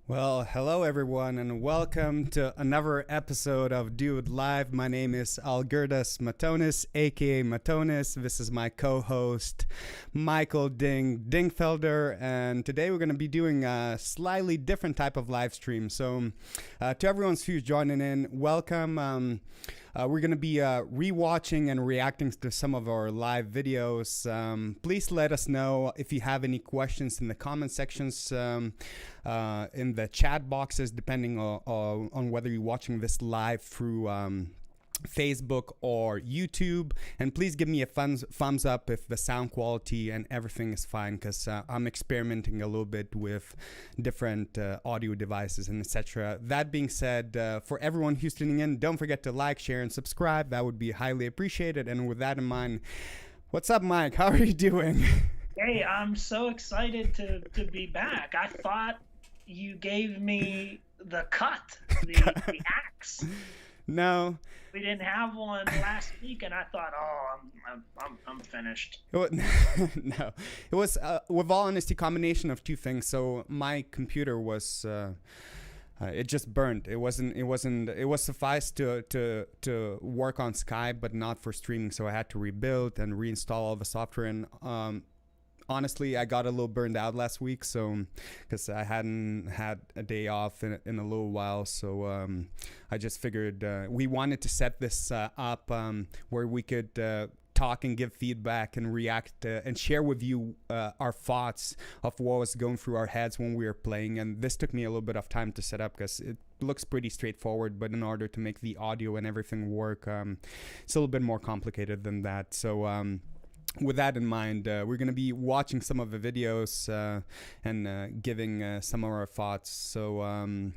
Well, hello everyone, and welcome to another episode of Do It Live. My name is Matonizz, aka Matonizz. This is my co-host, Michael Dingfelder, and today we're going to be doing a slightly different type of live stream. So, to everyone who's joining in, welcome. We're going to be rewatching and reacting to some of our live videos. Please let us know if you have any questions in the comment sections, in the chat boxes, depending on whether you're watching this live through Facebook or YouTube. And please give me a thumbs up if the sound quality and everything is fine, because I'm experimenting a little bit with different audio devices and etc. That being said, for everyone who's tuning in, don't forget to like, share, and subscribe. That would be highly appreciated. And with that in mind, what's up, Mike? How are you doing? Hey, I'm so excited to be back. I thought you gave me the cut, the axe. No, we didn't have one last week, and I thought, oh, I'm finished. No, it was with all honesty, combination of two things. So my computer was it just burned. It was suffice to work on Skype, but not for streaming. So I had to rebuild and reinstall all the software. And honestly, I got a little burned out last week, so because I hadn't had a day off in a little while, so I just figured we wanted to set this up where we could talk and give feedback and react and share with you our thoughts of what was going through our heads when we were playing. And this took me a little bit of time to set up because it looks pretty straightforward, but in order to make the audio and everything work, it's a little bit more complicated than that. So with that in mind, we're going to be watching some of the videos and giving some of our thoughts. So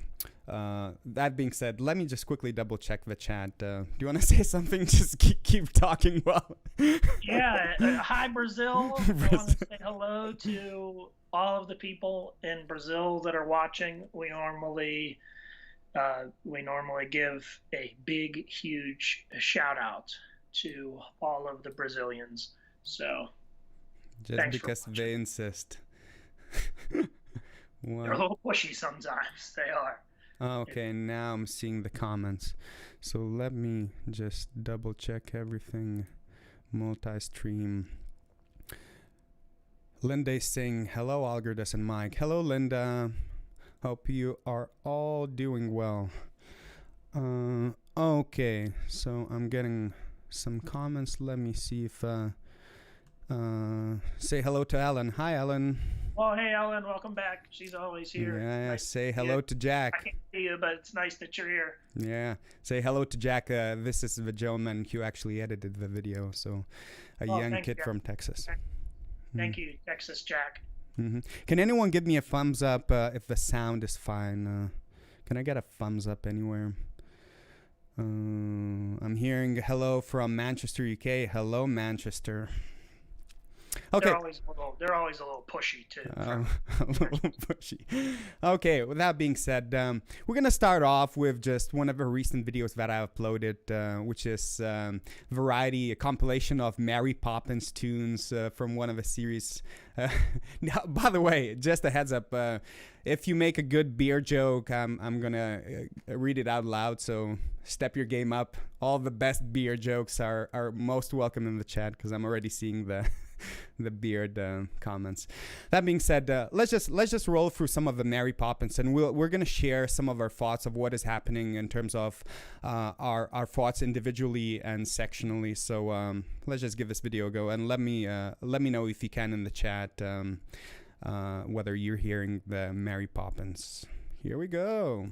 that being said, let me just quickly double check the chat. Do you want to say something? Just keep talking. Well, yeah. Hi, Brazil. I want to say hello to all of the people in Brazil that are watching. We normally give a big, huge shout out to all of the Brazilians. So just because they insist. They're a little pushy sometimes. They are. Okay, now I'm seeing the comments. So let me just double check everything. Multi-stream. Linda is saying, hello, Algirdas and Mike. Hello, Linda. Hope you are all doing well. Okay, so I'm getting some comments. Let me see if... say hello to Ellen. Hi, Ellen. Well, hey, Ellen, welcome back. She's always here. Yeah, nice say hello to Jack. I can't see you, but it's nice that you're here. Yeah, say hello to Jack. This is the gentleman who actually edited the video. So, a young kid from Texas. Thank you, Texas Jack. Can anyone give me a thumbs up if the sound is fine? Can I get a thumbs up anywhere? I'm hearing hello from Manchester, UK. Hello, Manchester. Okay. They're always a little pushy too. A little pushy. Okay, with that being said, we're gonna start off with just one of the recent videos that I uploaded, which is Variety, a compilation of Mary Poppins tunes from one of the series. Now, by the way, just a heads up, if you make a good beer joke, I'm gonna read it out loud, so step your game up. All the best beer jokes are most welcome in the chat, because I'm already seeing the beard comments. That being said, let's just roll through some of the Mary Poppins, and we're gonna share some of our thoughts of what is happening in terms of our thoughts individually and sectionally. So let's just give this video a go, and let me know if you can in the chat whether you're hearing the Mary Poppins. Here we go.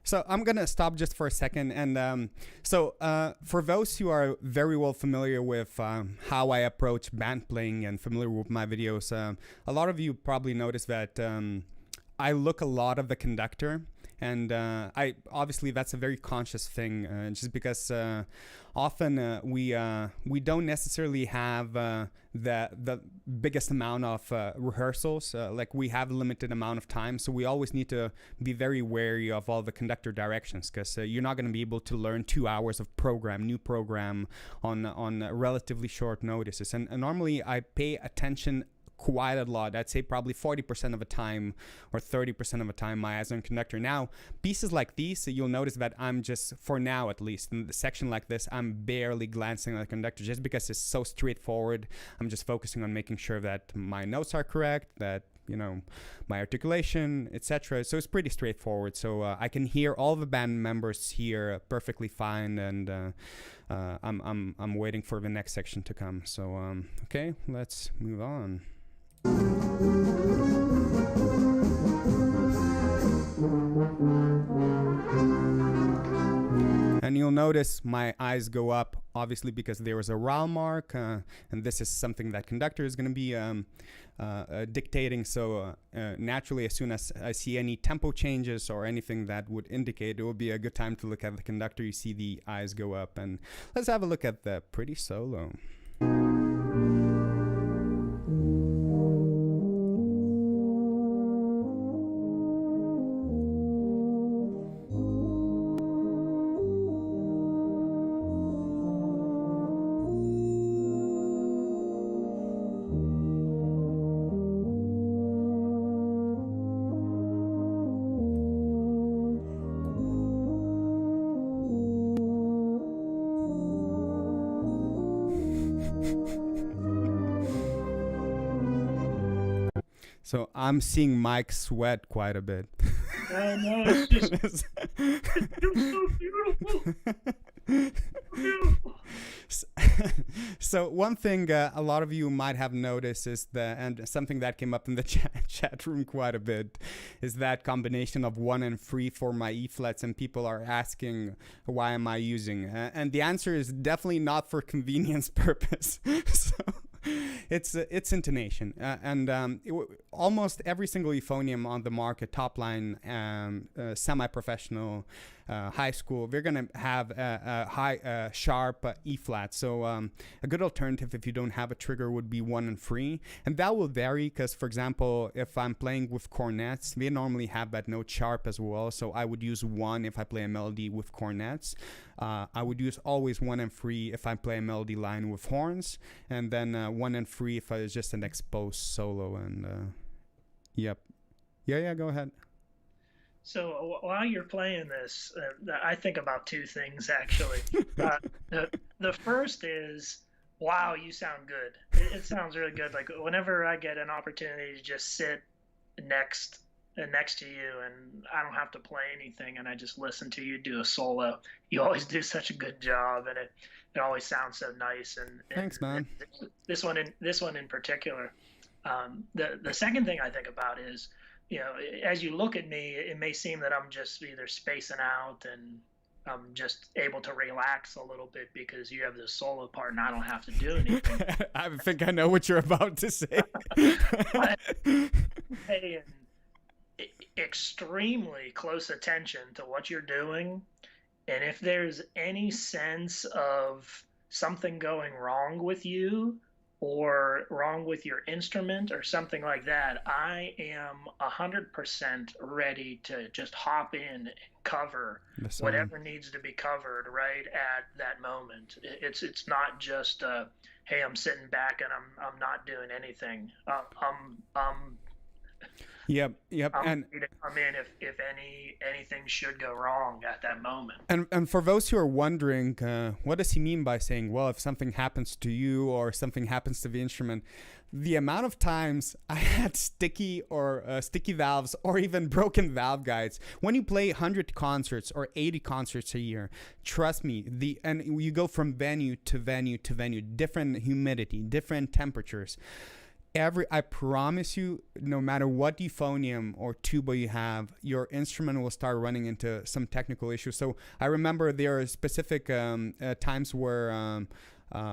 So I'm going to stop just for a second. And for those who are very well familiar with how I approach band playing and familiar with my videos, a lot of you probably noticed that I look a lot of the conductor. And I obviously that's a very conscious thing, just because often we don't necessarily have the biggest amount of rehearsals. Like we have a limited amount of time, so we always need to be very wary of all the conductor directions, because you're not going to be able to learn 2 hours of new program on relatively short notices. And normally I pay attention quite a lot. I'd say probably 40% of the time or 30% of the time my eyes on conductor. Now, pieces like these, so you'll notice that I'm just, for now at least, in the section like this, I'm barely glancing at the conductor just because it's so straightforward. I'm just focusing on making sure that my notes are correct, that my articulation, etc. So it's pretty straightforward. So I can hear all the band members here perfectly fine, and I'm waiting for the next section to come. So okay, let's move on. And you'll notice my eyes go up, obviously because there was a RAL mark, and this is something that conductor is going to be dictating. So naturally, as soon as I see any tempo changes or anything that would indicate, it will be a good time to look at the conductor. You see the eyes go up, and let's have a look at the pretty solo. So I'm seeing Mike sweat quite a bit. I know, it's just so beautiful. Beautiful. So one thing a lot of you might have noticed is and something that came up in the chat room quite a bit, is that combination of 1 and 3 for my E flats, and people are asking why am I using, and the answer is definitely not for convenience purpose. So it's intonation, and almost every single euphonium on the market, top line, semi-professional, high school, we're gonna have a high sharp E flat. So a good alternative if you don't have a trigger would be 1 and 3, and that will vary because, for example, if I'm playing with cornets, we normally have that note sharp as well. So I would use 1 if I play a melody with cornets. I would use always 1 and 3 if I play a melody line with horns, and then 1 and 3 if it's just an exposed solo. And yep. Yeah, go ahead. So while you're playing this, I think about 2 things, actually. The first is, wow, you sound good. It sounds really good. Like, whenever I get an opportunity to just sit next to you and I don't have to play anything and I just listen to you do a solo, you always do such a good job, and it always sounds so nice. And thanks, man. This one in particular. The second thing I think about is, as you look at me, it may seem that I'm just either spacing out and I'm just able to relax a little bit because you have this solo part and I don't have to do anything. I think I know what you're about to say. Paying extremely close attention to what you're doing, and if there's any sense of something going wrong with you or wrong with your instrument or something like that, I am 100% ready to just hop in and cover whatever needs to be covered right at that moment. It's not just hey, I'm sitting back and I'm not doing anything. Yep. I'm ready to come in if anything should go wrong at that moment. And for those who are wondering, what does he mean by saying, well, if something happens to you or something happens to the instrument, the amount of times I had sticky valves or even broken valve guides. When you play 100 concerts or 80 concerts a year, trust me, and you go from venue to venue to venue, different humidity, different temperatures. I promise you, no matter what euphonium or tuba you have, your instrument will start running into some technical issues. So I remember there are specific times where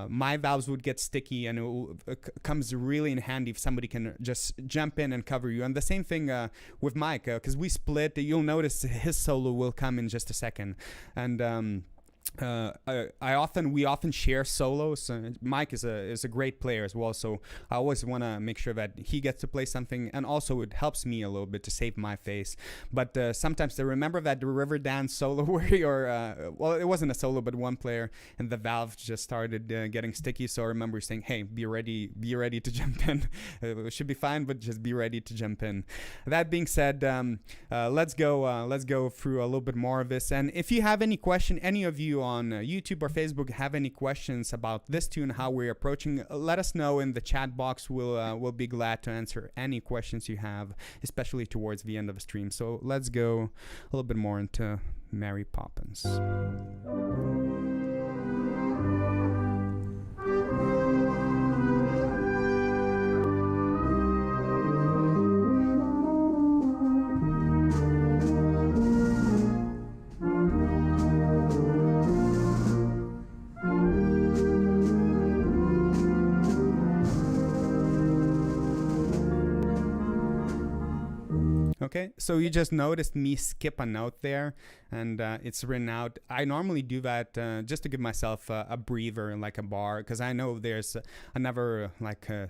my valves would get sticky, and it comes really in handy if somebody can just jump in and cover you. And the same thing with Mike, because we split. You'll notice his solo will come in just a second, and we often share solos. Mike is a great player as well, so I always want to make sure that he gets to play something, and also it helps me a little bit to save my face. But sometimes I remember that the River Dance solo where you're well, it wasn't a solo, but one player, and the valve just started getting sticky. So I remember saying, hey, be ready to jump in. It should be fine, but just be ready to jump in. That being said, let's go through a little bit more of this. And if you have any question, any of you on YouTube or Facebook have any questions about this tune, how we're approaching, let us know in the chat box. We'll be glad to answer any questions you have, especially towards the end of the stream. So let's go a little bit more into Mary Poppins. Okay, so you just noticed me skip a note there, and it's written out. I normally do that just to give myself a breather, like a bar, because I know there's another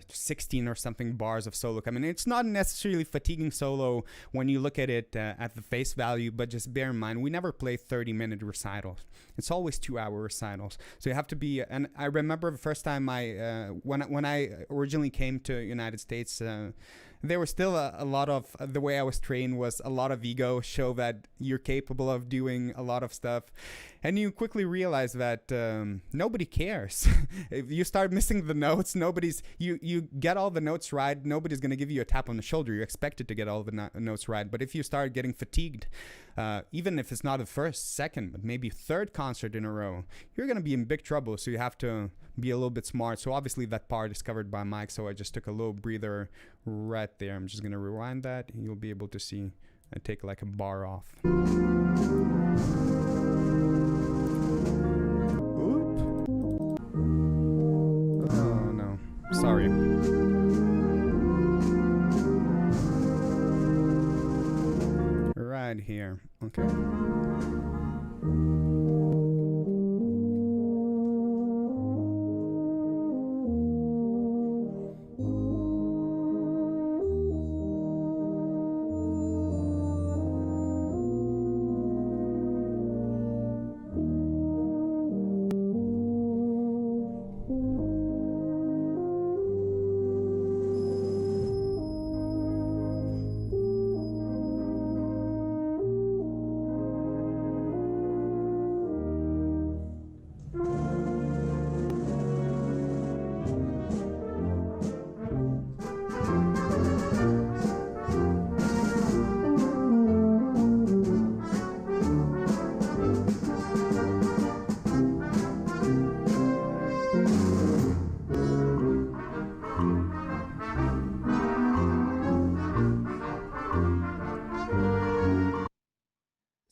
16 or something bars of solo coming. It's not necessarily fatiguing solo when you look at it at the face value, but just bear in mind, we never play 30-minute recitals. It's always 2-hour recitals. So you have to be, and I remember the first time when I originally came to United States, there was still a lot of, the way I was trained was a lot of ego, show that you're capable of doing a lot of stuff. And you quickly realize that nobody cares. If you start missing the notes, you get all the notes right, nobody's going to give you a tap on the shoulder. You're expected to get all the notes right. But if you start getting fatigued, even if it's not the first, second, but maybe third concert in a row, you're going to be in big trouble. So you have to be a little bit smart. So obviously that part is covered by Mike. So I just took a little breather right there. I'm just going to rewind that. You'll be able to see I take like a bar off. Sorry. Right here. Okay.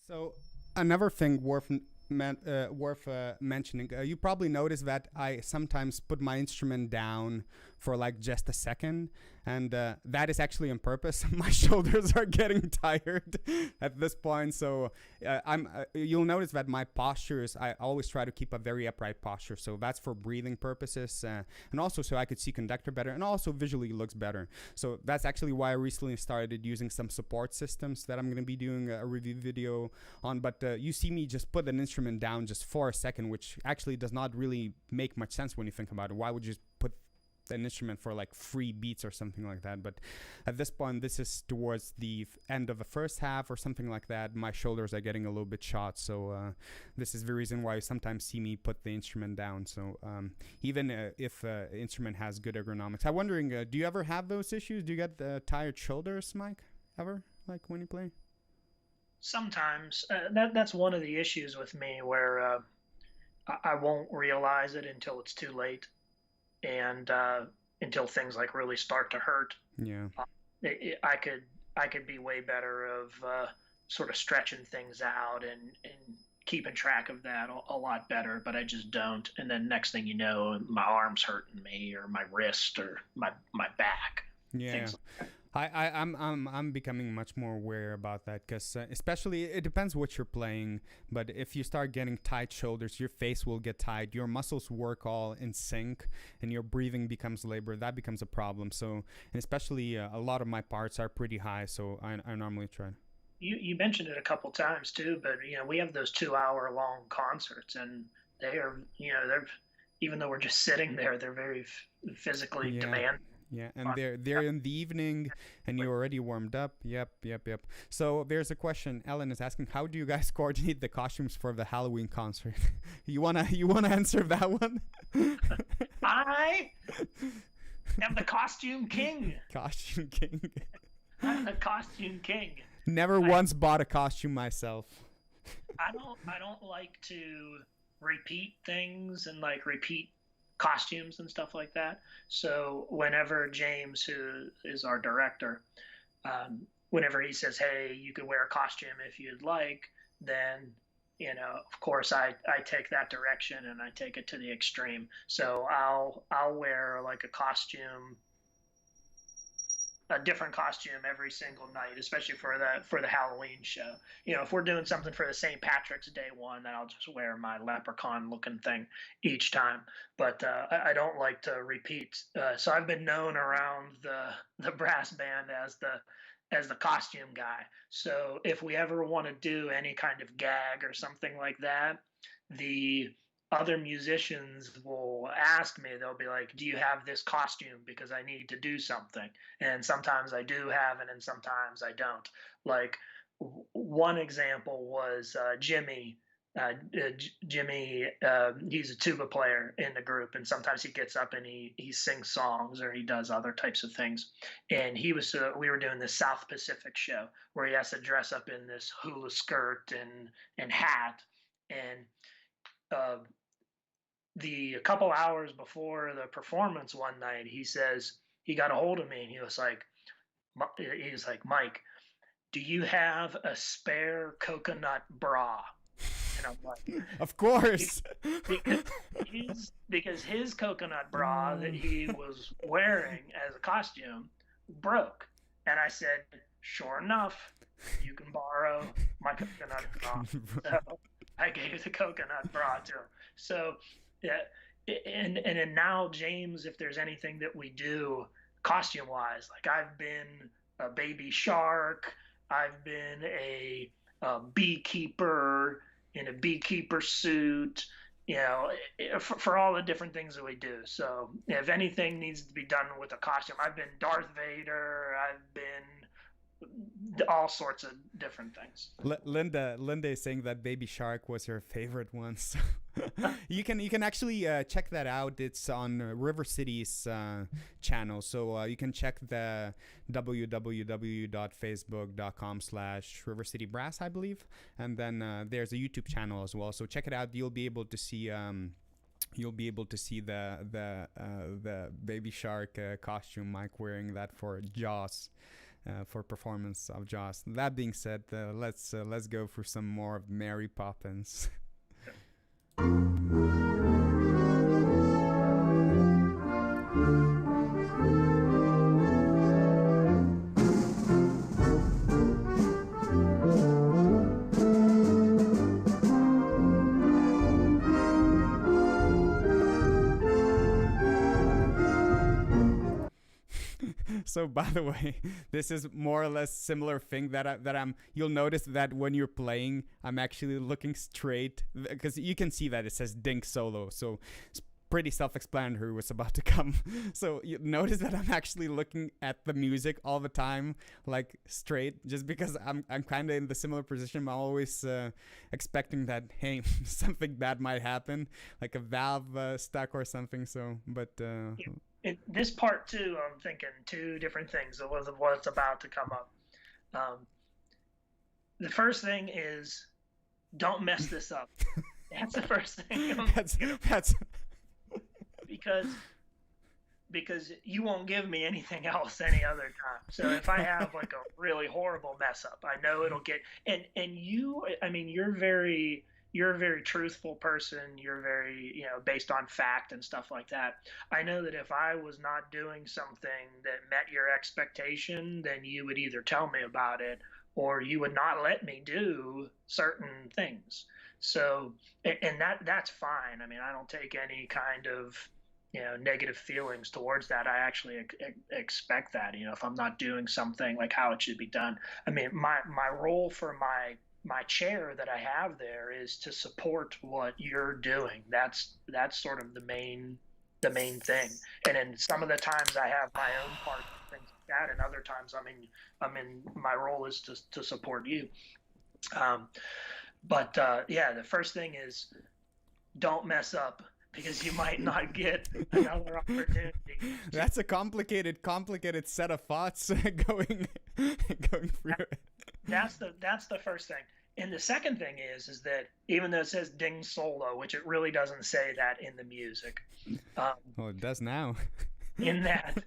So another thing worth mentioning, you probably noticed that I sometimes put my instrument down for like just a second, and that is actually on purpose. My shoulders are getting tired at this point, so you'll notice that my postures, I always try to keep a very upright posture, so that's for breathing purposes, and also so I could see conductor better, and also visually looks better. So that's actually why I recently started using some support systems that I'm going to be doing a review video on. But you see me just put an instrument down just for a second, which actually does not really make much sense when you think about it. Why would you just put an instrument for like 3 beats or something like that? But at this point, this is towards the end of the first half or something like that. My shoulders are getting a little bit shot, so this is the reason why you sometimes see me put the instrument down. So even if instrument has good ergonomics, I'm wondering, do you ever have those issues? Do you get tired shoulders, Mike, ever, like when you play? Sometimes that's one of the issues with me, where I won't realize it until it's too late, and until things like really start to hurt. Yeah. I could be way better of sort of stretching things out and keeping track of that a lot better, but I just don't. And then next thing you know, my arm's hurting me, or my wrist, or my back. Yeah. Things like I'm becoming much more aware about that, because especially it depends what you're playing, but if you start getting tight shoulders, your face will get tight, your muscles work all in sync, and your breathing becomes labor. That becomes a problem. So, and especially a lot of my parts are pretty high, so I normally try. you mentioned it a couple times too, but we have those 2 hour long concerts, and they are, they're, even though we're just sitting there, they're very physically Yeah. demanding. Yeah, and they're in the evening, and you're already warmed up. Yep. So there's a question. Ellen is asking, how do you guys coordinate the costumes for the Halloween concert? you wanna answer that one? I am the costume king. Costume king. I'm the costume king. Never once bought a costume myself. I don't like to repeat things and like repeat costumes and stuff like that. So whenever James, who is our director, whenever he says, "Hey, you could wear a costume if you'd like," then of course I take that direction and I take it to the extreme. So I'll wear like a different costume every single night, especially for the Halloween show. If we're doing something for the St. Patrick's Day one, then I'll just wear my leprechaun looking thing each time. But I don't like to repeat. So I've been known around the brass band as the costume guy. So if we ever want to do any kind of gag or something like that, the other musicians will ask me, they'll be like, "Do you have this costume? Because I need to do something." And sometimes I do have it, and sometimes I don't. Like one example was Jimmy. Jimmy, he's a tuba player in the group, and sometimes he gets up and he sings songs, or he does other types of things. And we were doing this South Pacific show where he has to dress up in this hula skirt and hat. And a couple hours before the performance one night, he says, he got a hold of me, and he was like, "Mike, do you have a spare coconut bra?" And I'm like, Of course. because his coconut bra that he was wearing as a costume broke. And I said, "Sure enough, you can borrow my coconut bra." So I gave the coconut bra to him. So, yeah, and then now, James, if there's anything that we do costume wise, like I've been a baby shark, I've been a beekeeper in a beekeeper suit, you know, for all the different things that we do. So if anything needs to be done with a costume, I've been Darth Vader, I've been all sorts of different things. Linda is saying that Baby Shark was her favorite one. So you can actually check that out. It's on River City's channel. So you can check the www.facebook.com/River City Brass, I believe, and then there's a YouTube channel as well. So check it out. You'll be able to see. You'll be able to see the Baby Shark costume, Mike wearing that for Jaws. For performance of Jaws. That being said, let's go for some more of Mary Poppins. So by the way, this is more or less similar thing that I'm. You'll notice that when you're playing, I'm actually looking straight because you can see that it says Dink Solo. So it's pretty self-explanatory what's about to come. So you notice that I'm actually looking at the music all the time, like straight, just because I'm kind of in the similar position. I'm always expecting that hey, something bad might happen, like a valve stuck or something. So, but. In this part too, I'm thinking two different things of what's about to come up. The first thing is, don't mess this up. That's the first thing. That's because you won't give me anything else any other time. So if I have like a really horrible mess up, I know it'll get and you. I mean, you're a very truthful person. You're very, you know, based on fact and stuff like that. I know that if I was not doing something that met your expectation, then you would either tell me about it or you would not let me do certain things. So, and that's fine. I mean, I don't take any kind of, you know, negative feelings towards that. I actually expect that, you know, if I'm not doing something like how it should be done. I mean, my role for my chair that I have there is to support what you're doing. That's sort of the main thing. And then some of the times I have my own part and things like that, and other times I'm in my role is to support you. Yeah, the first thing is don't mess up because you might not get another opportunity. That's a complicated set of thoughts going through it. That's the first thing. And the second thing is that even though it says Ding Solo, which it really doesn't say that in the music. Well, it does now. in that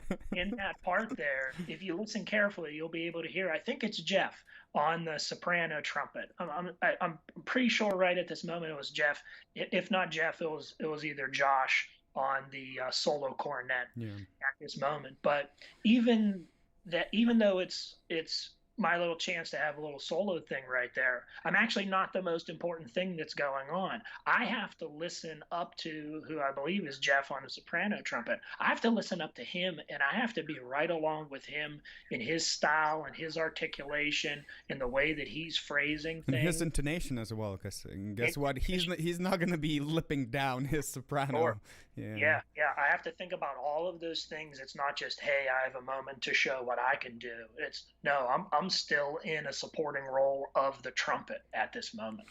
part there, if you listen carefully, you'll be able to hear, I think it's Jeff on the soprano trumpet. I'm pretty sure right at this moment it was Jeff. If not Jeff, it was either Josh on the solo cornet at this moment. But even though it's my little chance to have a little solo thing right there, I'm actually not the most important thing that's going on. I have to listen up to who I believe is Jeff on the soprano trumpet. I have to listen up to him, and I have to be right along with him in his style and his articulation and the way that he's phrasing things. And his intonation as well, because guess what? He's not going to be lipping down his soprano. Sure. Yeah. I have to think about all of those things. It's not just, hey, I have a moment to show what I can do. It's no, I'm still in a supporting role of the trumpet at this moment.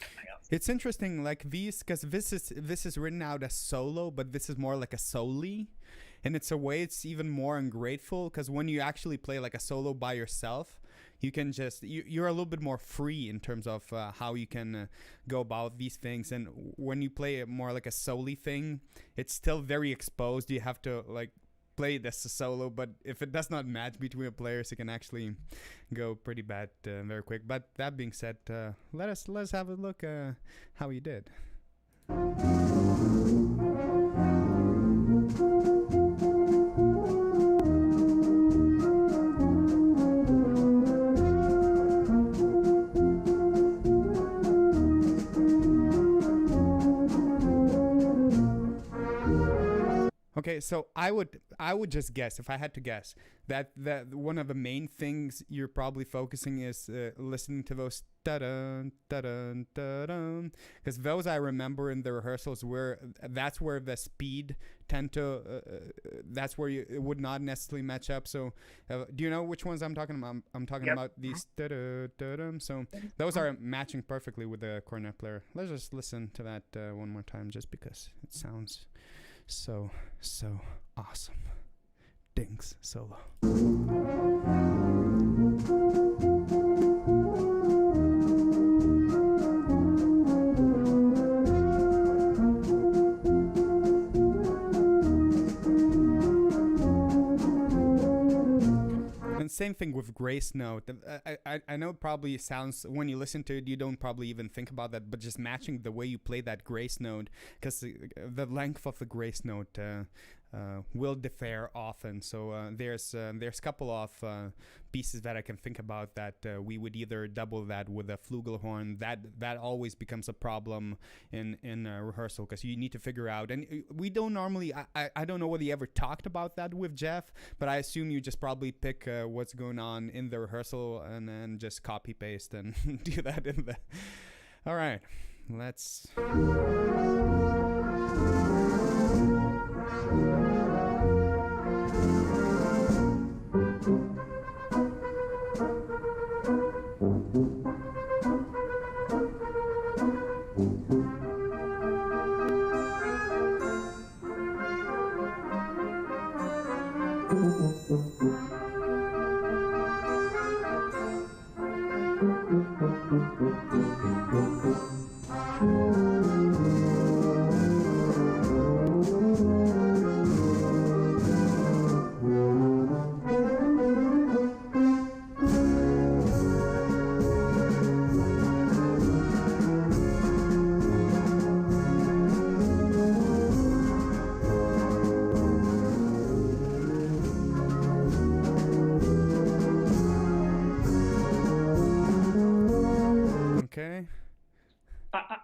It's interesting, like these, because this is written out as solo, but this is more like a soli, and it's a way it's even more ungrateful because when you actually play like a solo by yourself, you can just you're a little bit more free in terms of how you can go about these things. And when you play it more like a soli thing, it's still very exposed. You have to like play it as a solo, but if it does not match between players, it can actually go pretty bad very quick. But that being said, let's have a look how you did. Okay, so I would just guess, if I had to guess, that one of the main things you're probably focusing is listening to those da-dun, da-dun, da-dun, because those I remember in the rehearsals that's where the speed tend to that's where it would not necessarily match up. So do you know which ones I'm talking about? I'm talking about these da-dun, da-dun. So those are matching perfectly with the cornet player. Let's just listen to that one more time, just because it sounds so awesome. Dings solo. And same thing with grace note. I know it probably sounds, when you listen to it, you don't probably even think about that, but just matching the way you play that grace note, because the length of the grace note will differ often. So there's a couple of pieces that I can think about that we would either double that with a flugelhorn. That always becomes a problem in rehearsal, because you need to figure out, and we don't normally, I don't know whether you ever talked about that with Jeff, but I assume you just probably pick what's going on in the rehearsal and then just copy paste and do that in the. All right, let's.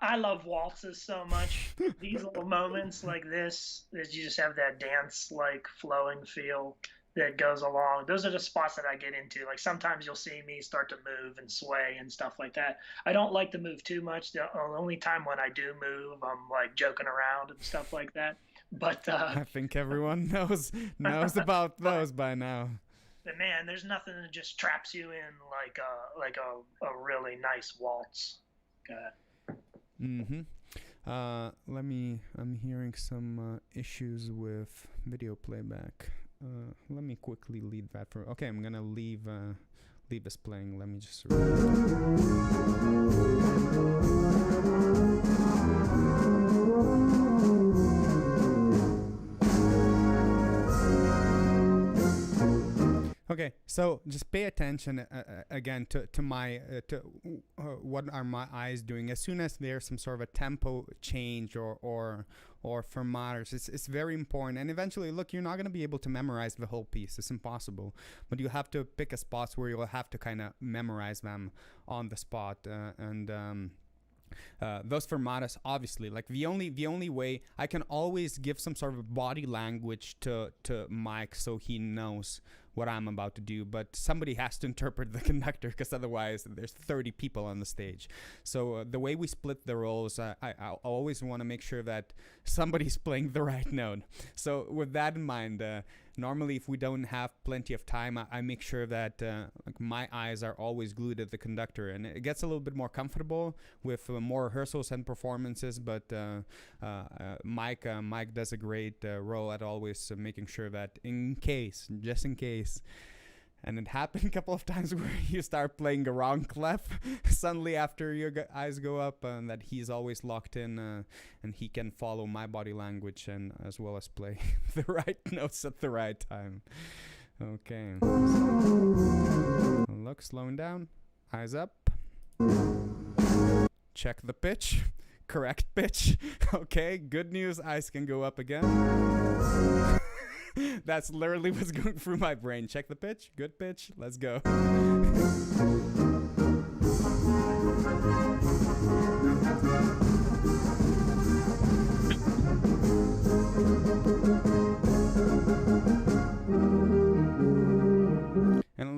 I love waltzes so much. These little moments like this, that you just have that dance-like flowing feel that goes along. Those are the spots that I get into. Like sometimes you'll see me start to move and sway and stuff like that. I don't like to move too much. The only time when I do move, I'm like joking around and stuff like that. But I think everyone knows about those by now. But man, there's nothing that just traps you in like a really nice waltz. I'm hearing some issues with video playback. Let me quickly leave that for. Okay, I'm gonna leave this playing. Let me just. Okay, so just pay attention again to my what are my eyes doing. As soon as there's some sort of a tempo change or fermatas, it's very important. And eventually, look, you're not going to be able to memorize the whole piece. It's impossible. But you have to pick a spots where you'll have to kind of memorize them on the spot. Those fermatas, obviously, like the only way I can always give some sort of body language to Mike so he knows what I'm about to do, but somebody has to interpret the conductor, because otherwise there's 30 people on the stage. So the way we split the roles, I always want to make sure that somebody's playing the right note. So with that in mind, normally if we don't have plenty of time, I make sure that like my eyes are always glued at the conductor, and it gets a little bit more comfortable with more rehearsals and performances. But Mike does a great role at always making sure that just in case. And it happened a couple of times where you start playing the wrong clef suddenly after your eyes go up, and that he's always locked in and he can follow my body language and as well as play the right notes at the right time. Okay. So, look, slowing down. Eyes up. Check the pitch. Correct pitch. Okay, good news. Eyes can go up again. That's literally what's going through my brain. Check the pitch. Good pitch. Let's go.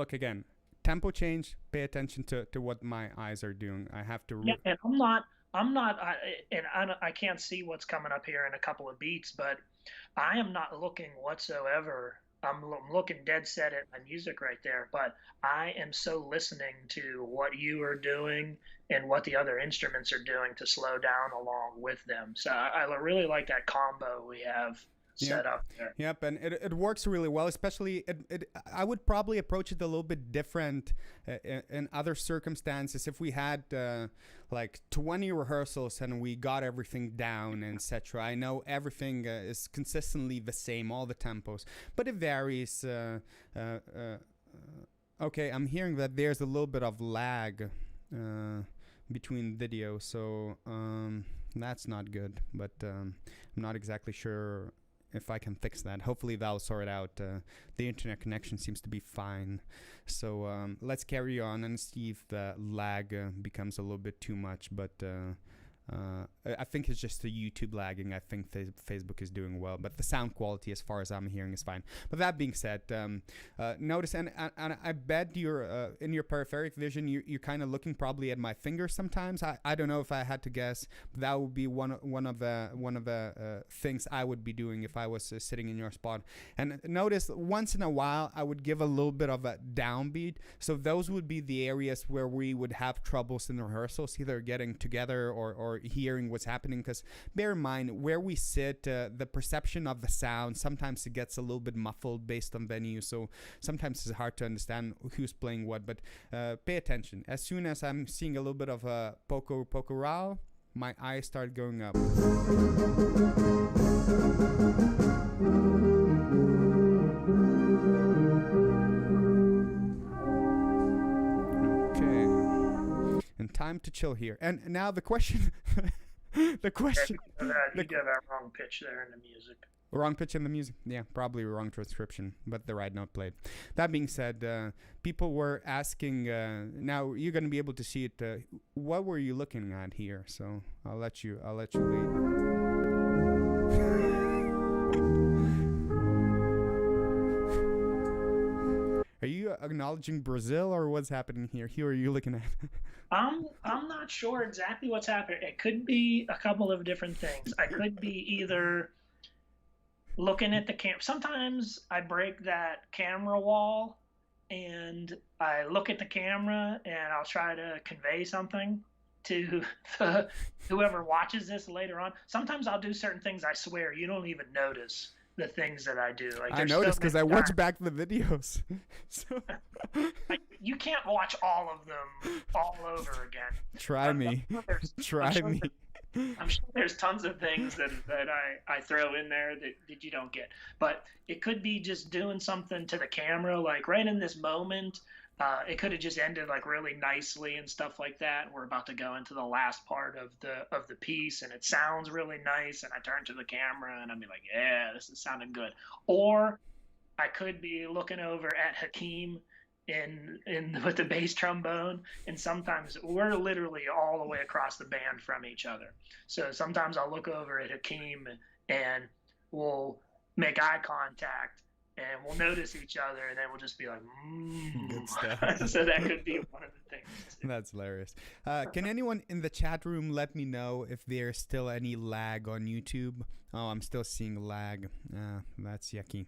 look again. Tempo change. Pay attention to what my eyes are doing. I have to. Yeah, and I can't see what's coming up here in a couple of beats, but I am not looking whatsoever. I'm looking dead set at my music right there, but I am so listening to what you are doing and what the other instruments are doing to slow down along with them. So I really like that combo we have set up there. Yep, and it works really well. Especially, I would probably approach it a little bit different in other circumstances. If we had like 20 rehearsals and we got everything down, etc. I know everything is consistently the same, all the tempos, but it varies. Okay, I'm hearing that there's a little bit of lag between videos, so that's not good. But I'm not exactly sure if I can fix that. Hopefully that'll sort it out. The internet connection seems to be fine. So let's carry on and see if the lag becomes a little bit too much. But I think it's just the YouTube lagging. I think Facebook is doing well, but the sound quality, as far as I'm hearing, is fine. But that being said, notice, and I bet you're in your peripheric vision, you're kind of looking probably at my fingers sometimes. I don't know if I had to guess, but that would be one of the things I would be doing if I was sitting in your spot. And notice, once in a while, I would give a little bit of a downbeat. So those would be the areas where we would have troubles in the rehearsals, either getting together or hearing what's happening, because bear in mind where we sit, the perception of the sound, sometimes it gets a little bit muffled based on venue, so sometimes it's hard to understand who's playing what. But pay attention. As soon as I'm seeing a little bit of a poco ral, my eyes start going up. And time to chill here. And now the question. The question. You got that wrong pitch there in the music. Wrong pitch in the music. Yeah, probably wrong transcription, but the right note played. That being said, people were asking. Now you're going to be able to see it. What were you looking at here? So I'll let you lead. Are you acknowledging Brazil, or what's happening here? Who are you looking at? I'm not sure exactly what's happening. It could be a couple of different things. I could be either looking at the camera. Sometimes I break that camera wall and I look at the camera and I'll try to convey something to whoever watches this later on. Sometimes I'll do certain things, I swear, you don't even notice the things that I do. Like, I noticed because I watch back the videos. So you can't watch all of them all over again. Try me. Try me. I'm sure there's tons of things that I throw in there that you don't get. But it could be just doing something to the camera, like right in this moment. It could have just ended like really nicely and stuff like that. We're about to go into the last part of the piece, and it sounds really nice. And I turn to the camera and I'm like, yeah, this is sounding good. Or I could be looking over at Hakeem with the bass trombone, and sometimes we're literally all the way across the band from each other. So sometimes I'll look over at Hakeem and we'll make eye contact. And we'll notice each other, and then we'll just be like, Good stuff. So that could be one of the things. That's hilarious. Can anyone in the chat room let me know if there's still any lag on YouTube? Oh, I'm still seeing lag. That's yucky.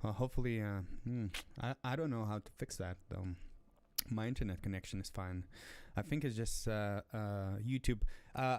Well, hopefully, I don't know how to fix that, though. My internet connection is fine. I think it's just YouTube.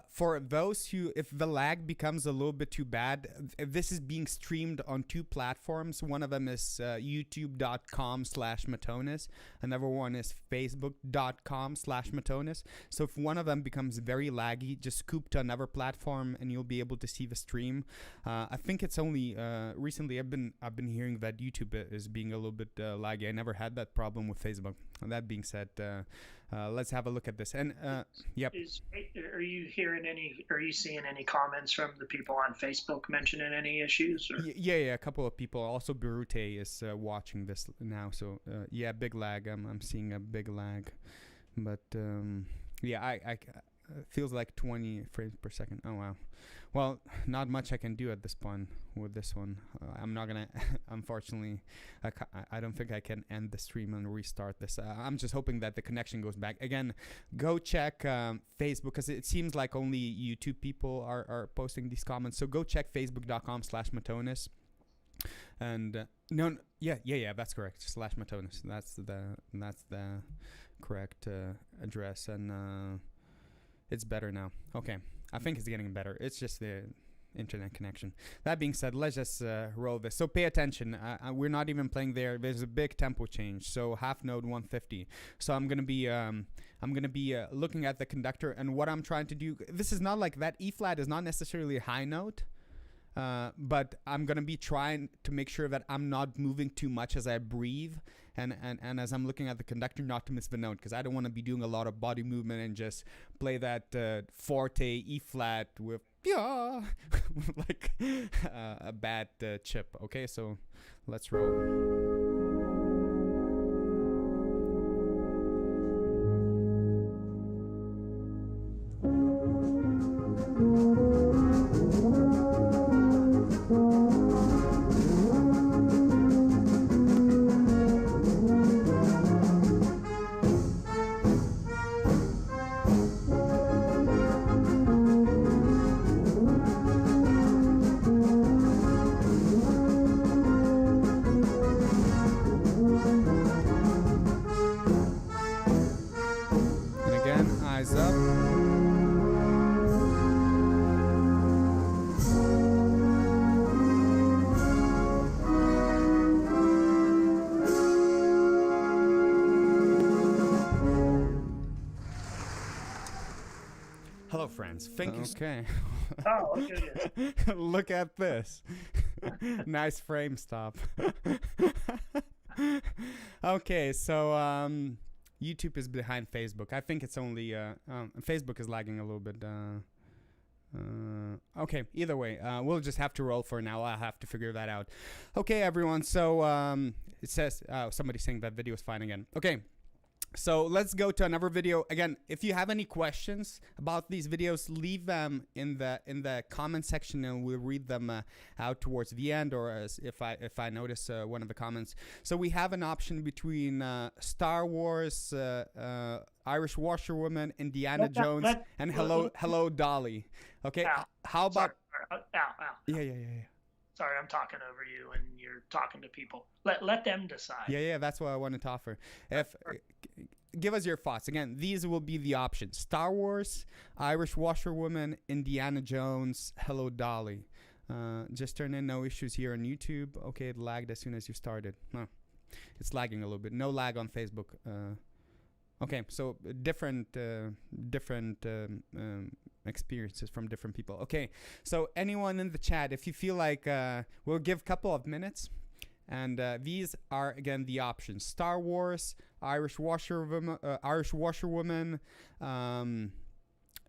For those who, if the lag becomes a little bit too bad, this is being streamed on two platforms. One of them is youtube.com/Matonizz. Another one is facebook.com/Matonizz. So if one of them becomes very laggy, just scoop to another platform and you'll be able to see the stream. I think it's only recently I've been hearing that YouTube is being a little bit laggy. I never had that problem with Facebook. And that being said, let's have a look at this. And yep. Are you seeing any comments from the people on Facebook mentioning any issues? Or? Yeah, a couple of people. Also, Barite is watching this now. So yeah, big lag. I'm seeing a big lag, but yeah, I feels like 20 frames per second. Oh wow. Well, not much I can do at this point with this one. I'm not gonna, unfortunately, I don't think I can end the stream and restart this. I'm just hoping that the connection goes back. Again, go check Facebook, because it seems like only YouTube people are posting these comments. So go check facebook.com/Matonizz. And yeah, that's correct. /Matonizz. That's the correct address, and it's better now. Okay. I think it's getting better. It's just the internet connection. That being said, let's just roll this. So pay attention. We're not even playing there. There's a big tempo change. So half note 150. So I'm gonna be looking at the conductor, and what I'm trying to do. This is not like that. E flat is not necessarily a high note. But I'm going to be trying to make sure that I'm not moving too much as I breathe, and as I'm looking at the conductor, not to miss the note, because I don't want to be doing a lot of body movement and just play that forte E flat with like a bad chip. Okay, so let's roll. Hello, friends. Thank you. Okay. Oh, okay. Look at this. Nice frame stop. Okay, so YouTube is behind Facebook. I think it's only Facebook is lagging a little bit. Okay, either way, we'll just have to roll for now. I'll have to figure that out. Okay, everyone. So it says somebody's saying that video is fine again. Okay. So let's go to another video. Again, if you have any questions about these videos, leave them in the comment section, and we'll read them out towards the end, or as if I notice one of the comments. So we have an option between Star Wars, Irish Washerwoman, Indiana Jones, and Hello Dolly. Okay, how about? Sorry. Ow. Yeah. Sorry, I'm talking over you, and you're talking to people. Let them decide. Yeah, that's what I wanted to offer. Give us your thoughts. Again, these will be the options: Star Wars, Irish Washerwoman, Indiana Jones, Hello Dolly. Just turn in no issues here on YouTube. Okay, it lagged as soon as you started. No, it's lagging a little bit. No lag on Facebook. Okay, so different experiences from different people. Okay, so anyone in the chat, if you feel like we'll give a couple of minutes, and these are again the options: Star Wars, Irish Washerwoman,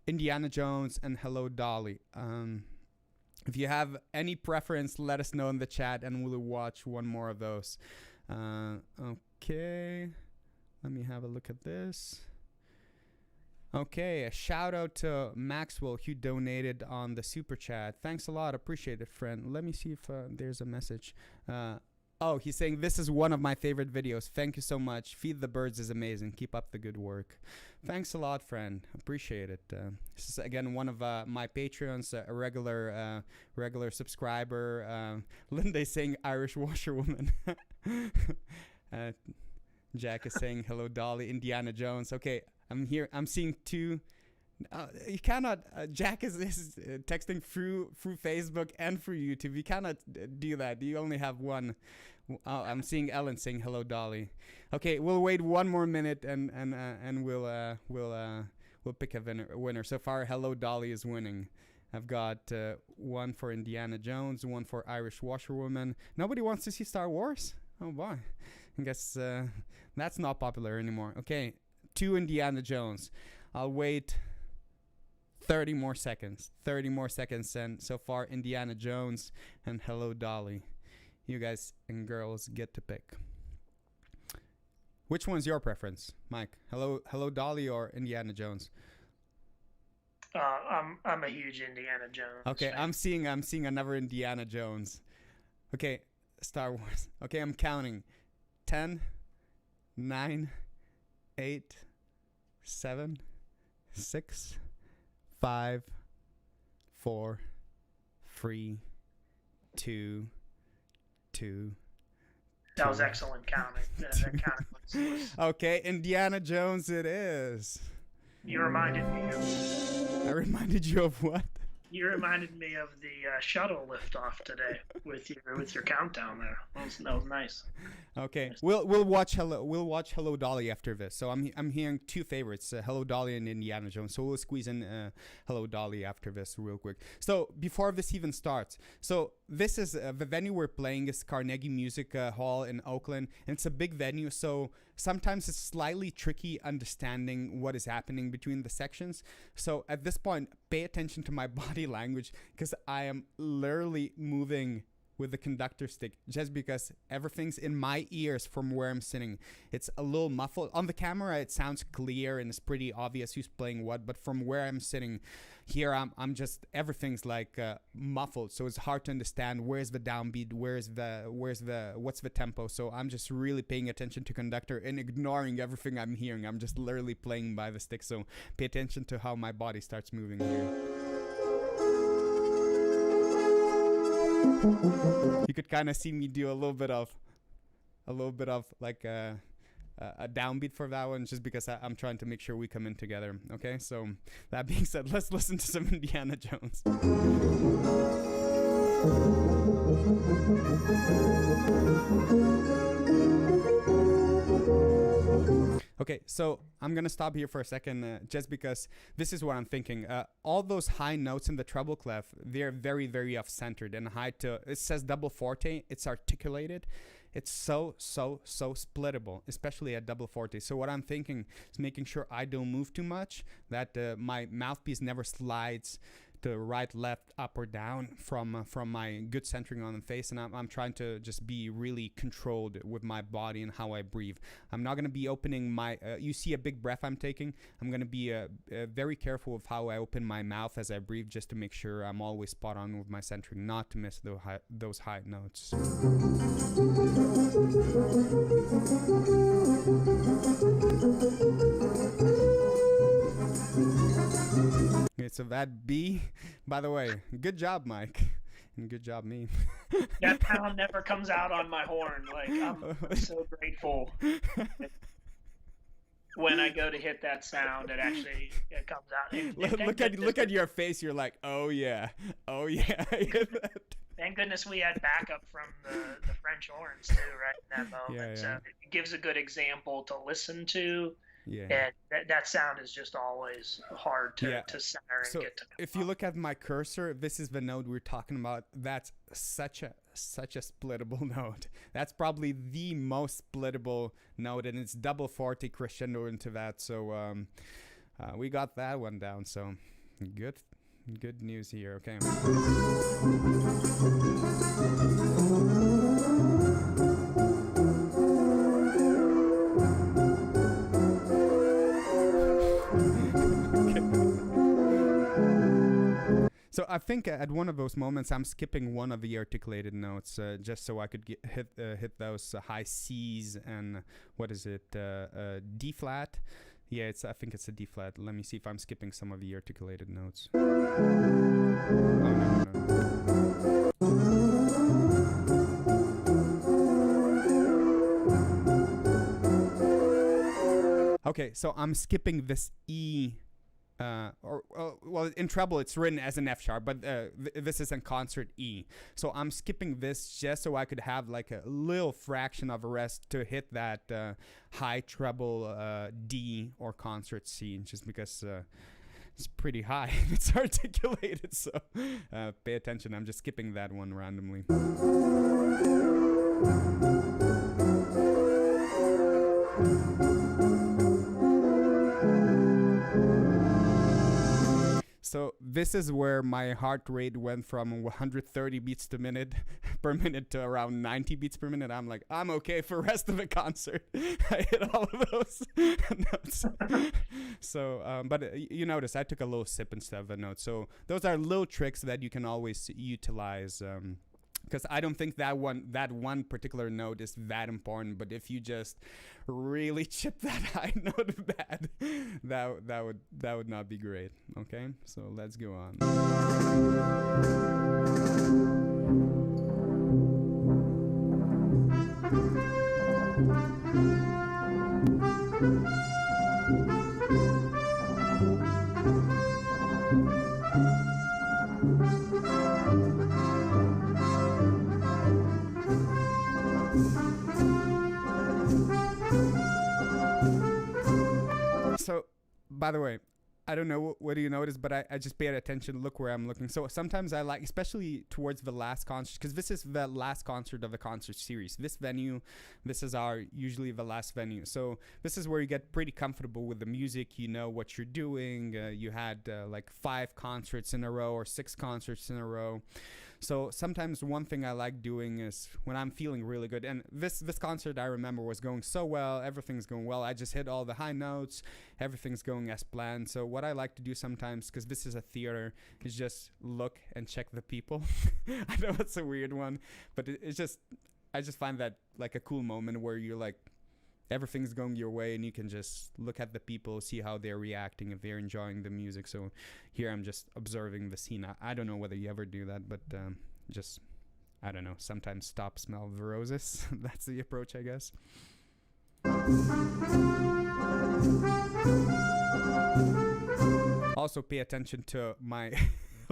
Indiana Jones, and Hello Dolly. If you have any preference, let us know in the chat, and we'll watch one more of those. Okay. Let me have a look at this. Okay, a shout out to Maxwell, who donated on the super chat. Thanks a lot, appreciate it, friend. Let me see if there's a message. Oh, he's saying this is one of my favorite videos. Thank you so much. Feed the Birds is amazing. Keep up the good work. Thanks a lot, friend. Appreciate it. This is again one of my Patreons, a regular subscriber. Linda's saying Irish Washerwoman. Jack is saying Hello Dolly, Indiana Jones. Okay, I'm seeing two. You cannot. Jack is texting through Facebook and through YouTube. You cannot do that. You only have one. Oh, I'm seeing Ellen saying Hello Dolly. Okay, we'll wait one more minute and we'll pick a winner. So far, Hello Dolly is winning. I've got one for Indiana Jones, one for Irish Washerwoman. Nobody wants to see Star Wars? Oh boy, I guess that's not popular anymore. Okay, 2 Indiana Jones. I'll wait 30 more seconds. 30 more seconds, and so far Indiana Jones and Hello Dolly. You guys and girls get to pick. Which one's your preference, Mike? Hello Dolly or Indiana Jones? I'm a huge Indiana Jones Okay, fan. I'm seeing another Indiana Jones. Okay, Star Wars. Okay, I'm counting. 10, 9, 8, 7, 6, 5, 4, 3, 2, 2. That was excellent counting. That counting was Okay, Indiana Jones it is. You reminded me of. I reminded you of what? You reminded me of the shuttle liftoff today with your countdown there. That was nice. Okay, we'll watch Hello Dolly after this. So I'm hearing two favorites, Hello Dolly and Indiana Jones. So we'll squeeze in Hello Dolly after this real quick. So before this even starts, so this is the venue we're playing is Carnegie Music Hall in Oakland, and it's a big venue. So sometimes it's slightly tricky understanding what is happening between the sections. So at this point, pay attention to my body language because I am literally moving with the conductor stick just because everything's in my ears from where I'm sitting. It's a little muffled. On the camera, it sounds clear and it's pretty obvious who's playing what, but from where I'm sitting here, I'm just, everything's like muffled. So it's hard to understand where's the downbeat, what's the tempo. So I'm just really paying attention to conductor and ignoring everything I'm hearing. I'm just literally playing by the stick. So pay attention to how my body starts moving here. You could kind of see me do a little bit of like a downbeat for that one, just because I'm trying to make sure we come in together. Okay, so that being said, let's listen to some Indiana Jones. Okay, so I'm gonna stop here for a second, just because this is what I'm thinking. All those high notes in the treble clef, they're very, very off-centered and high to. It says double forte. It's articulated. It's so splittable, especially at double forte. So what I'm thinking is making sure I don't move too much, that my mouthpiece never slides to right, left, up, or down from my good centering on the face, and I'm trying to just be really controlled with my body and how I breathe. I'm not going to be opening my, you see a big breath I'm taking. I'm going to be very careful with how I open my mouth as I breathe, just to make sure I'm always spot on with my centering, not to miss those high notes. Okay, so that B, by the way, good job, Mike, and good job, me. That pound never comes out on my horn. Like, I'm so grateful when I go to hit that sound, it actually comes out. Look at your face. You're like, oh yeah. Thank goodness we had backup from the French horns too, right in that moment. Yeah. So it gives a good example to listen to. Yeah. And that sound is just always hard to center and so get to. If you look at my cursor, this is the note we're talking about. That's such a splittable note. That's probably the most splittable note, and it's double forte crescendo into that. So we got that one down. So good news here. Okay. So I think at one of those moments I'm skipping one of the articulated notes just so I could hit those high C's and what is it, D flat? Yeah, I think it's a D flat. Let me see if I'm skipping some of the articulated notes. Oh, no. Okay, so I'm skipping this E. Well, in treble it's written as an F sharp, but this is in concert E. So I'm skipping this just so I could have like a little fraction of a rest to hit that high treble D or concert C, just because it's pretty high. It's articulated, so pay attention. I'm just skipping that one randomly. So this is where my heart rate went from 130 beats per minute to around 90 beats per minute. I'm like, I'm okay for the rest of the concert. I hit all of those notes. So, but you notice I took a little sip instead of a note. So those are little tricks that you can always utilize. Because I don't think that one particular note is that important, but if you just really chip that high note bad, that would not be great. Okay, so let's go on. So, by the way, I don't know what do you notice, but I just paid attention. Look where I'm looking. So sometimes I like, especially towards the last concert, because this is the last concert of the concert series. This venue, this is usually the last venue. So this is where you get pretty comfortable with the music. You know what you're doing. You had like 5 concerts in a row or 6 concerts in a row. So sometimes one thing I like doing is when I'm feeling really good, and this concert I remember was going so well, everything's going well, I just hit all the high notes, everything's going as planned. So what I like to do sometimes, because this is a theater, is just look and check the people. I know it's a weird one, but it's just, I just find that like a cool moment where you're like, everything's going your way and you can just look at the people, see how they're reacting, if they're enjoying the music. So here I'm just observing the scene. I don't know whether you ever do that, but just, I don't know, sometimes stop, smell the roses. That's the approach, I guess. Also pay attention to my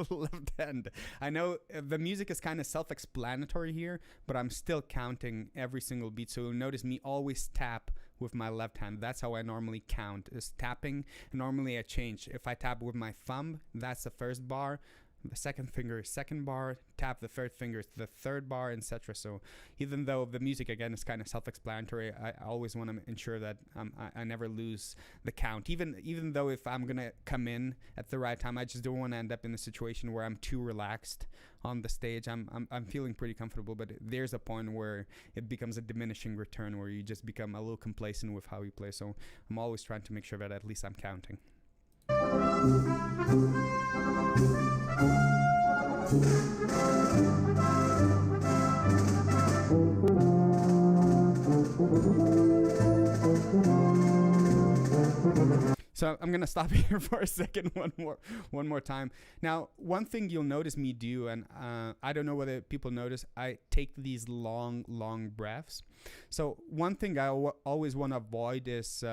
left hand. I know the music is kind of self-explanatory here, but I'm still counting every single beat. So you'll notice me always tap with my left hand. That's how I normally count, is tapping. Normally I change. If I tap with my thumb, that's the first bar. The second finger is second bar, tap the third finger is the third bar, etc. So even though the music again is kind of self-explanatory, I always want to ensure that I never lose the count. Even though if I'm gonna come in at the right time, I just don't want to end up in a situation where I'm too relaxed on the stage. I'm feeling pretty comfortable, but there's a point where it becomes a diminishing return, where you just become a little complacent with how you play. So I'm always trying to make sure that at least I'm counting. So I'm gonna stop here for a second, one more time. Now, one thing you'll notice me do, and I don't know whether people notice, I take these long breaths. So one thing I always want to avoid is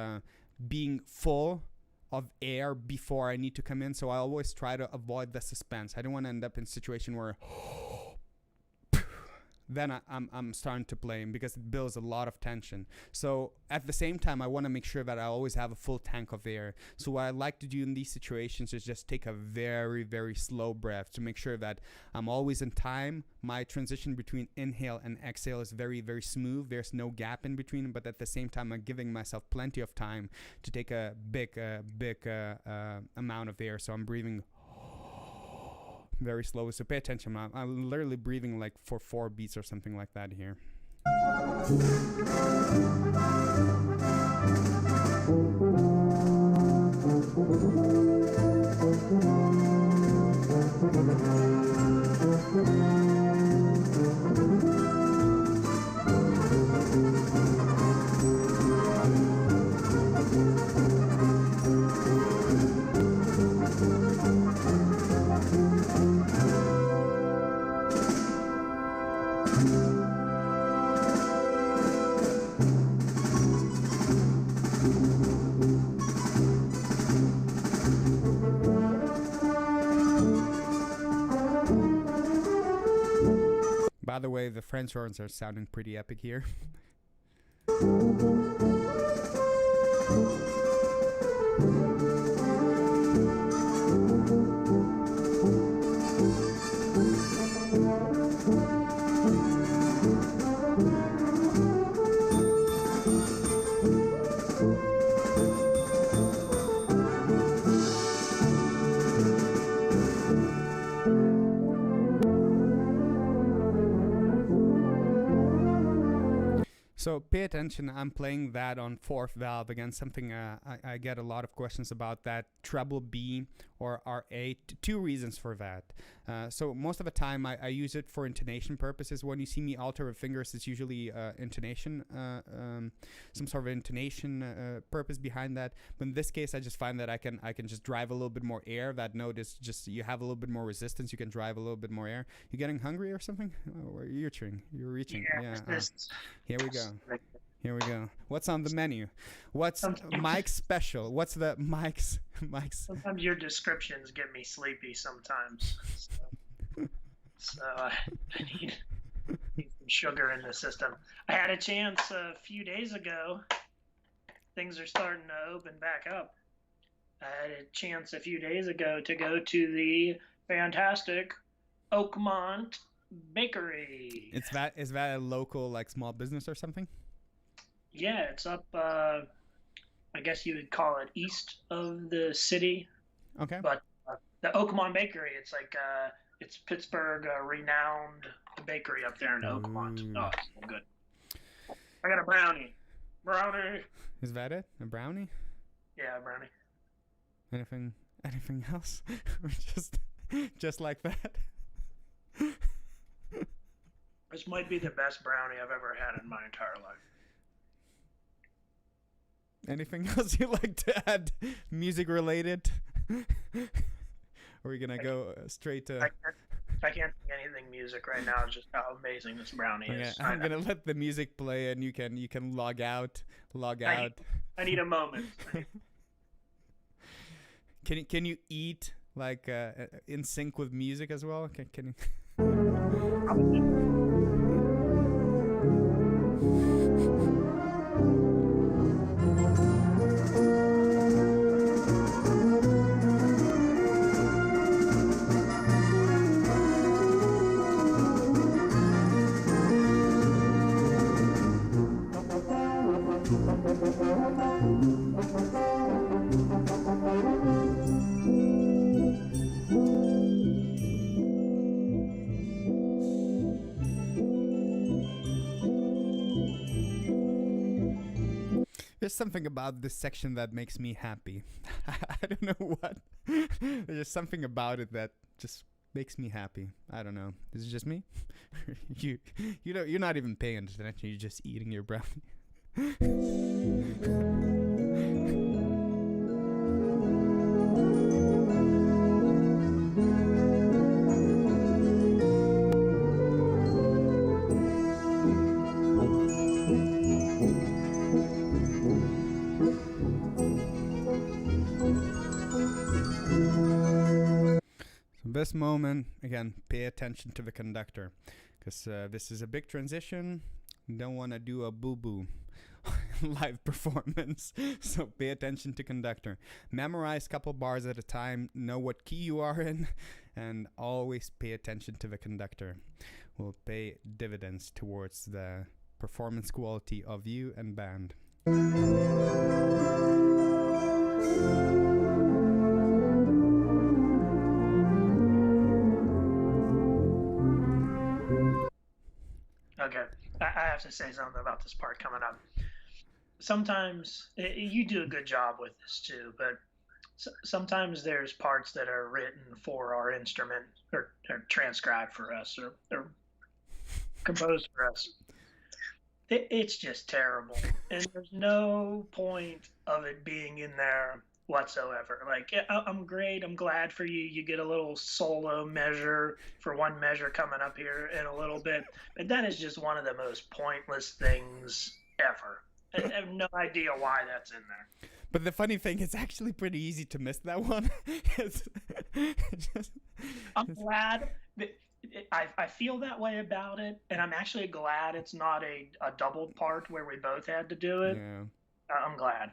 being full of air before I need to come in. So I always try to avoid the suspense. I don't want to end up in a situation where then I'm starting to play, because it builds a lot of tension. So at the same time, I want to make sure that I always have a full tank of air. So what I like to do in these situations is just take a very, very slow breath to make sure that I'm always in time. My transition between inhale and exhale is very, very smooth. There's no gap in between, but at the same time, I'm giving myself plenty of time to take a big amount of air. So I'm breathing very slow. So pay attention. I'm literally breathing like for 4 beats or something like that here. By the way, the French horns are sounding pretty epic here. So pay attention. I'm playing that on fourth valve. Again, something I get a lot of questions about that. Treble B or R8. Two reasons for that. So most of the time I use it for intonation purposes. When you see me alter with fingers, it's usually intonation, some sort of intonation purpose behind that. But in this case, I just find that I can just drive a little bit more air. That note is just, you have a little bit more resistance. You can drive a little bit more air. You getting hungry or something? Oh, you're reaching. Yeah. Here we go. Here we go. What's on the menu? What's Mike's special? What's the Mike's? Sometimes your descriptions get me sleepy sometimes. So I need some sugar in the system. I had a chance a few days ago. Things are starting to open back up. I had a chance a few days ago to go to the fantastic Oakmont Bakery. Is that a local, like, small business or something? Yeah, it's up, I guess you would call it east of the city. Okay. But the Oakmont Bakery, it's like, it's Pittsburgh renowned bakery up there in Oakmont. Oh, it's so good. I got a brownie. Brownie. Is that it? A brownie? Yeah, a brownie. Anything else? Or just like that? This might be the best brownie I've ever had in my entire life. Anything else you'd like to add, music related? Or are we gonna go straight to? I can't think anything music right now. It's just how amazing this brownie is. I'm gonna let the music play, and you can log out. I need a moment. Can you eat like in sync with music as well? Can you? There's something about this section that makes me happy. I don't know what. There's just something about it that just makes me happy. I don't know. Is it just me? You're not even paying attention. You're just eating your brownie. This moment, again, pay attention to the conductor, because this is a big transition. You don't want to do a boo-boo live performance, so pay attention to conductor. Memorize a couple bars at a time, know what key you are in, and always pay attention to the conductor. Will pay dividends towards the performance quality of you and band. Okay, I have to say something about this part coming up. Sometimes you do a good job with this too, but sometimes there's parts that are written for our instrument or transcribed for us or composed for us. It's just terrible, and there's no point of it being in there whatsoever. Like, I'm great. I'm glad for you. You get a little solo measure for one measure coming up here in a little bit. But that is just one of the most pointless things ever. I have no idea why that's in there. But the funny thing, it's actually pretty easy to miss that one. I'm glad that I feel that way about it, and I'm actually glad it's not a doubled part where we both had to do it. Yeah. I'm glad.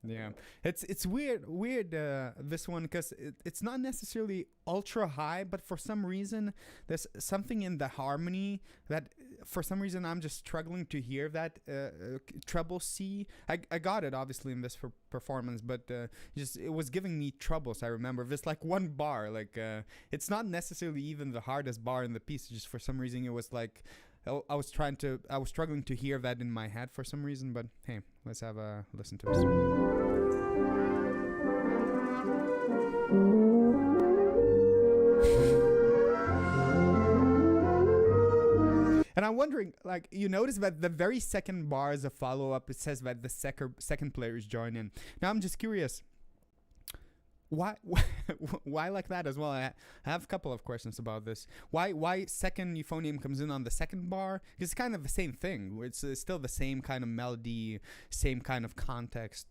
Yeah, it's weird this one, because it's not necessarily ultra high, but for some reason there's something in the harmony that for some reason I'm just struggling to hear that treble C. I got it obviously in this performance, but it was giving me troubles. I remember this like one bar, like it's not necessarily even the hardest bar in the piece, just for some reason it was like I was struggling to hear that in my head for some reason, but hey, let's have a listen to this. And I'm wondering, like, you notice that the very second bar is a follow-up. It says that the second players join in. Now, I'm just curious, why like that as well? I have a couple of questions about this. Why second euphonium comes in on the second bar? It's kind of the same thing. It's still the same kind of melody, same kind of context,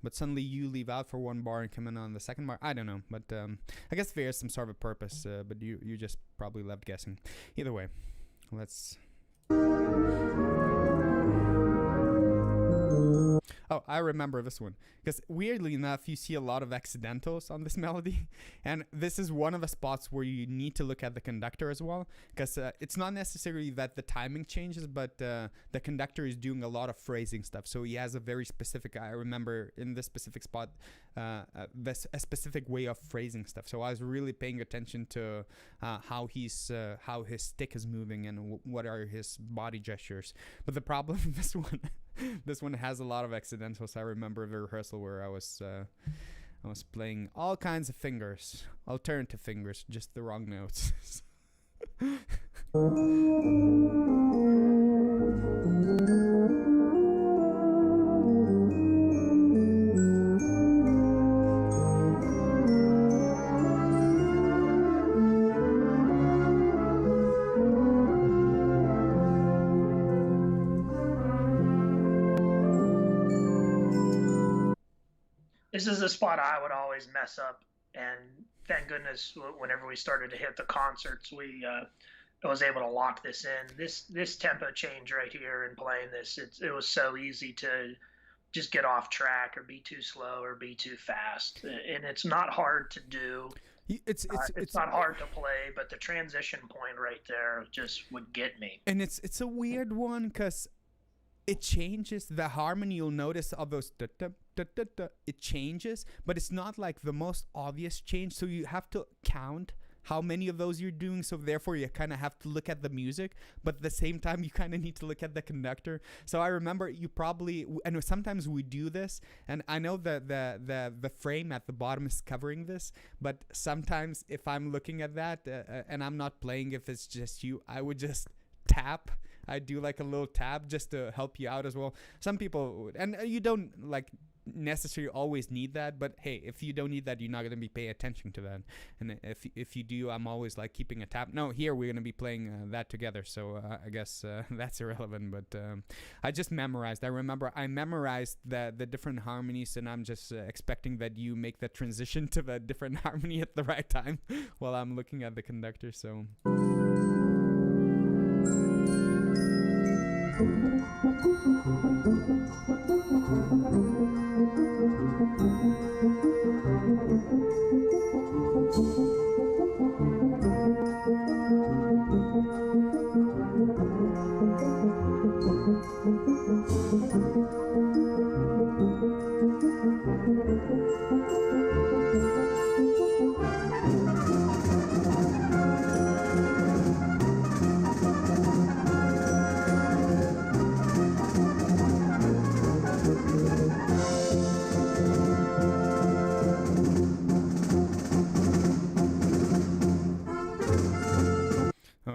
but suddenly you leave out for one bar and come in on the second bar. I don't know, but I guess there's some sort of a purpose, but you just probably left guessing. Either way, let's... Oh, I remember this one. Because weirdly enough, you see a lot of accidentals on this melody. And this is one of the spots where you need to look at the conductor as well. Because it's not necessarily that the timing changes, but the conductor is doing a lot of phrasing stuff. So he has a very specific, I remember in this specific spot, a specific way of phrasing stuff. So I was really paying attention to how his stick is moving and what are his body gestures. But the problem with this one... This one has a lot of accidentals. I remember the rehearsal where I was playing all kinds of fingers, alternative fingers, just the wrong notes. This is a spot I would always mess up, and thank goodness whenever we started to hit the concerts, I was able to lock this in. This tempo change right here and playing this, it was so easy to just get off track or be too slow or be too fast, and it's not hard to do. It's not hard to play, but the transition point right there just would get me. And it's a weird one because it changes the harmony. You'll notice of those it changes, but it's not like the most obvious change, so you have to count how many of those you're doing, so therefore you kind of have to look at the music, but at the same time you kind of need to look at the conductor. So I remember you probably, and sometimes we do this, and I know that the frame at the bottom is covering this, but sometimes if I'm looking at that and I'm not playing, if it's just you, I would just tap. I do like a little tap just to help you out as well. Some people, and you don't like necessarily always need that, but hey, if you don't need that, you're not going to be paying attention to that. And if you do, I'm always like keeping a tap. No, here we're going to be playing that together, so I guess that's irrelevant, but I just memorized. I remember I memorized the different harmonies, and I'm just expecting that you make the transition to the different harmony at the right time while I'm looking at the conductor. So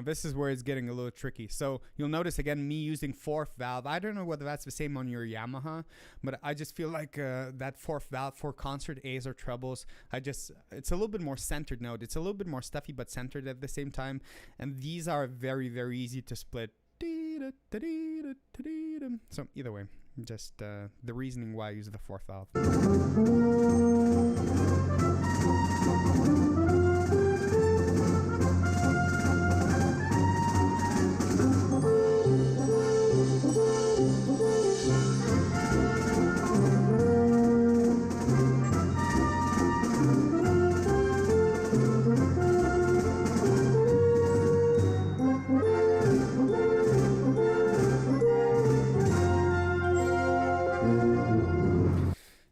this is where it's getting a little tricky. So you'll notice again me using fourth valve. I don't know whether that's the same on your Yamaha, but I just feel like that fourth valve for concert A's or trebles, it's a little bit more centered note. It's a little bit more stuffy but centered at the same time, and these are very, very easy to split. So either way, just the reasoning why I use the fourth valve.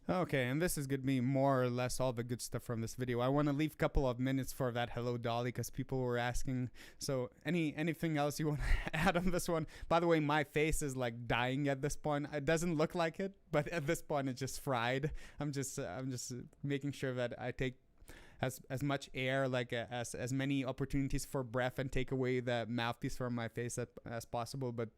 Okay, and this is going to be more or less all the good stuff from this video. I want to leave a couple of minutes for that Hello Dolly because people were asking. So anything else you want to add on this one? By the way, my face is like dying at this point. It doesn't look like it, but at this point it's just fried. I'm just making sure that I take as much air, like as many opportunities for breath, and take away the mouthpiece from my face as possible. But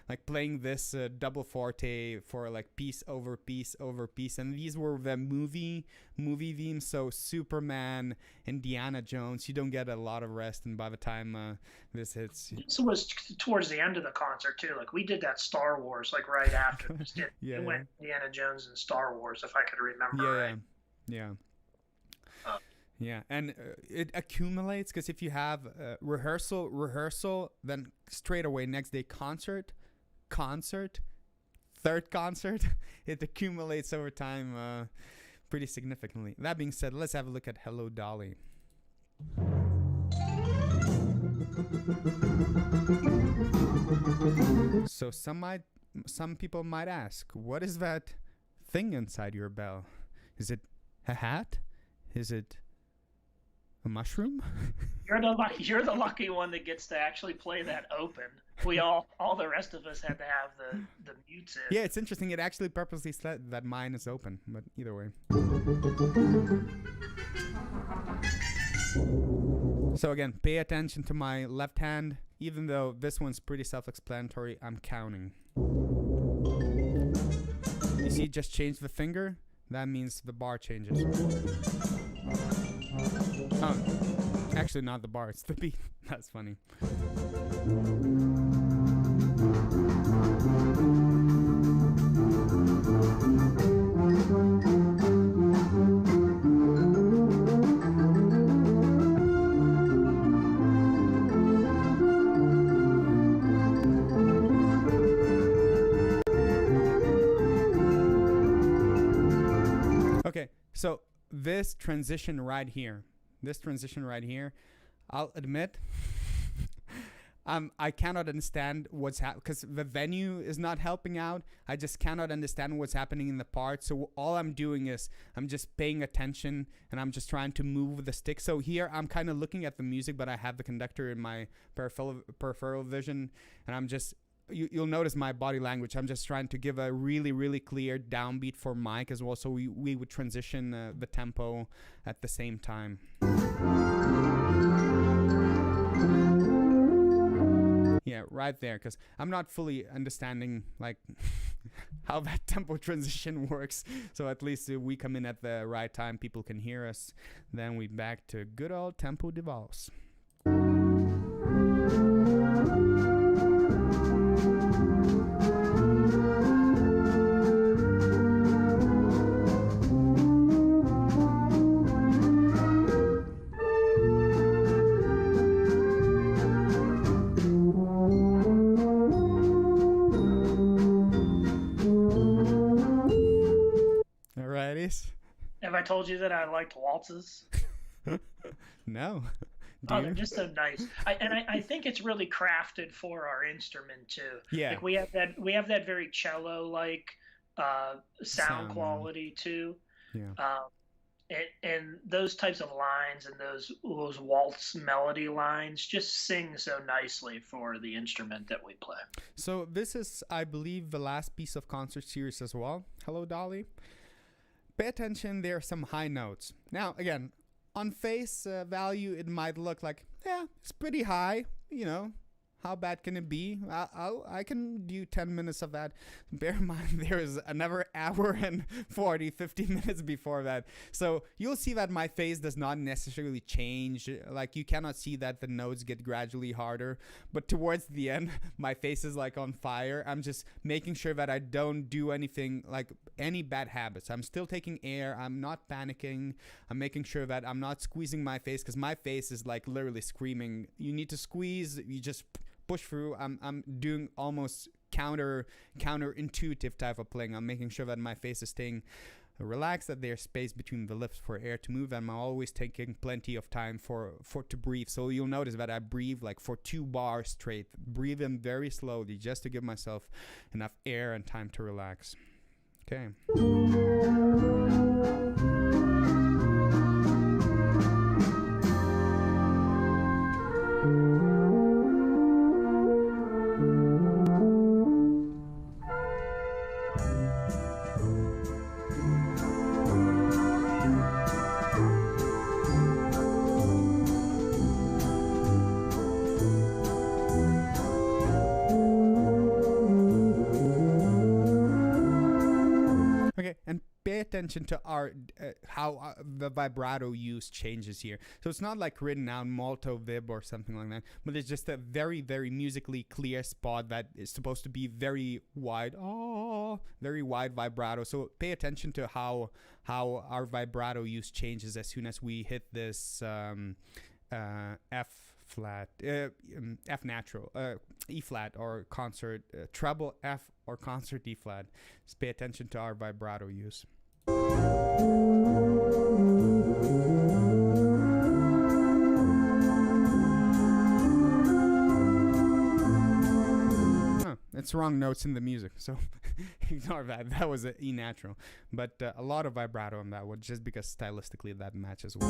like playing this double forte for like piece over piece over piece, and these were the movie themes. So Superman, Indiana Jones, you don't get a lot of rest, and by the time this hits, this was towards the end of the concert too. Like we did that Star Wars like right after this. It went Indiana Jones and Star Wars, if I could remember right. Yeah, and it accumulates because if you have rehearsal, then straight away next day concert, third concert, it accumulates over time pretty significantly. That being said, let's have a look at Hello Dolly. So some people might ask, what is that thing inside your bell? Is it a hat? Is it a mushroom? You're the lucky one that gets to actually play that open. All the rest of us had to have the mutes in. Yeah, it's interesting. It actually purposely said that mine is open, but either way. So again, pay attention to my left hand. Even though this one's pretty self-explanatory, I'm counting. You see, just change the finger. That means the bar changes. Oh, actually not the bar, it's the beat. That's funny. Okay, so this transition right here, I'll admit, I cannot understand what's happening because the venue is not helping out. I just cannot understand what's happening in the part. So all I'm doing is I'm just paying attention and I'm just trying to move the stick. So here I'm kind of looking at the music, but I have the conductor in my peripheral vision, and I'm just, you'll notice my body language. I'm just trying to give a really, really clear downbeat for Mike as well. So we would transition the tempo at the same time. Yeah, right there, because I'm not fully understanding like how that tempo transition works. So at least we come in at the right time, people can hear us. Then we back to good old tempo de valse. Have I told you that I liked waltzes? No. They're just so nice. I think it's really crafted for our instrument too. Yeah. Like we have that very cello-like sound quality too. Yeah. And those types of lines and those waltz melody lines just sing so nicely for the instrument that we play. So this is, I believe, the last piece of concert series as well. Hello, Dolly. Pay attention, there are some high notes. Now, again, on face value, it might look like, yeah, it's pretty high, you know. How bad can it be? I can do 10 minutes of that. Bear in mind, there is another hour and 50 minutes before that. So you'll see that my face does not necessarily change. Like you cannot see that the notes get gradually harder. But towards the end, my face is like on fire. I'm just making sure that I don't do anything like any bad habits. I'm still taking air. I'm not panicking. I'm making sure that I'm not squeezing my face because my face is like literally screaming. You need to squeeze. You just push through. I'm doing almost counterintuitive type of playing. I'm making sure that my face is staying relaxed, that there's space between the lips for air to move, and I'm always taking plenty of time for to breathe. So you'll notice that I breathe like for 2 bars straight, breathe in very slowly just to give myself enough air and time to relax. Okay. Okay, and pay attention to our how the vibrato use changes here. So it's not like written out molto vib or something like that, but it's just a very, very musically clear spot that is supposed to be very wide, very wide vibrato. So pay attention to how our vibrato use changes as soon as we hit this F flat, F natural, E flat or concert, treble F or concert E flat. Just pay attention to our vibrato use. It's wrong notes in the music, so ignore that. That was an E natural, but a lot of vibrato on that one, just because stylistically that matches well.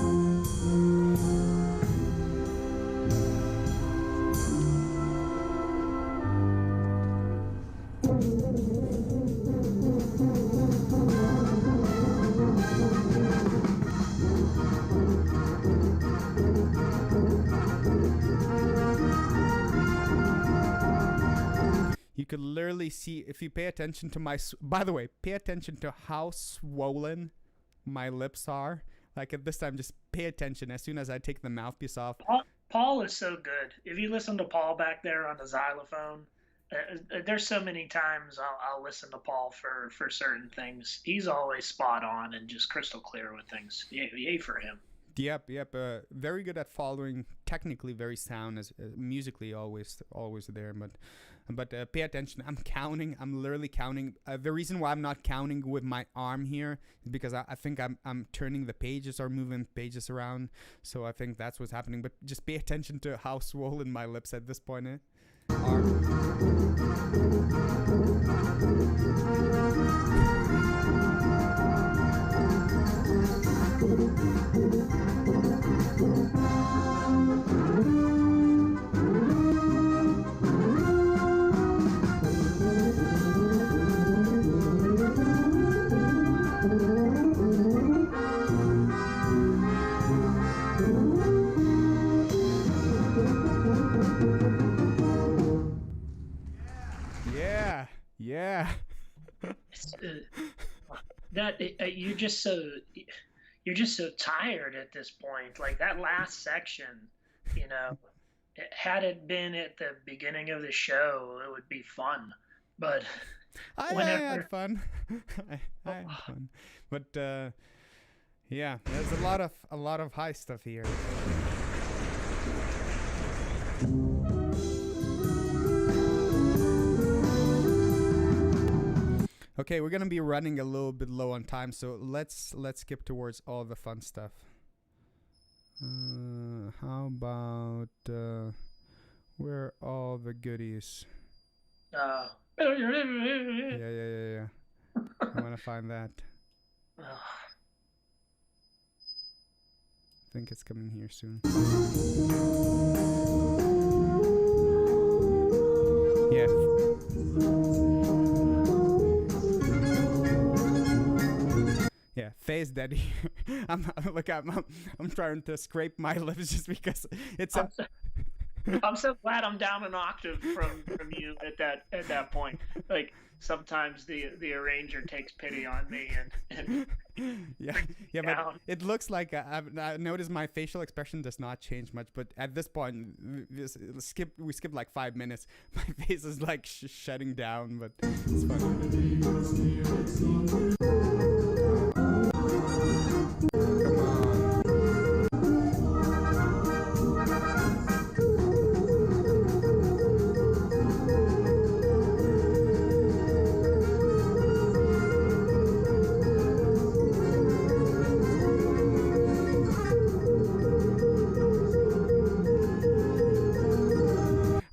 You could literally see, if you pay attention to my, by the way, pay attention to how swollen my lips are. Like at this time, just pay attention. As soon as I take the mouthpiece off. Paul is so good. If you listen to Paul back there on the xylophone, there's so many times I'll listen to Paul for certain things. He's always spot on and just crystal clear with things. Yay for him. Yep. Very good at following. Technically very sound, as musically always there. But pay attention. I'm counting. I'm literally counting. The reason why I'm not counting with my arm here is because I think I'm turning the pages or moving pages around. So I think that's what's happening. But just pay attention to how swollen my lips at this point are. Yeah. You're just so tired at this point. Like that last section, had it been at the beginning of the show, it would be fun. But I had fun. I had fun. But yeah, there's a lot of high stuff here. Okay, we're gonna be running a little bit low on time, so let's skip towards all the fun stuff. How about where are all the goodies? Yeah. I wanna find that. I think it's coming here soon. Yeah. Yeah, Faye's dead here. I'm trying to scrape my lips just because it's I'm so glad I'm down an octave from you at that point. Like sometimes the arranger takes pity on me and yeah, but it looks like I noticed my facial expression does not change much. But at this point, we skip like 5 minutes. My face is like shutting down, but it's fun.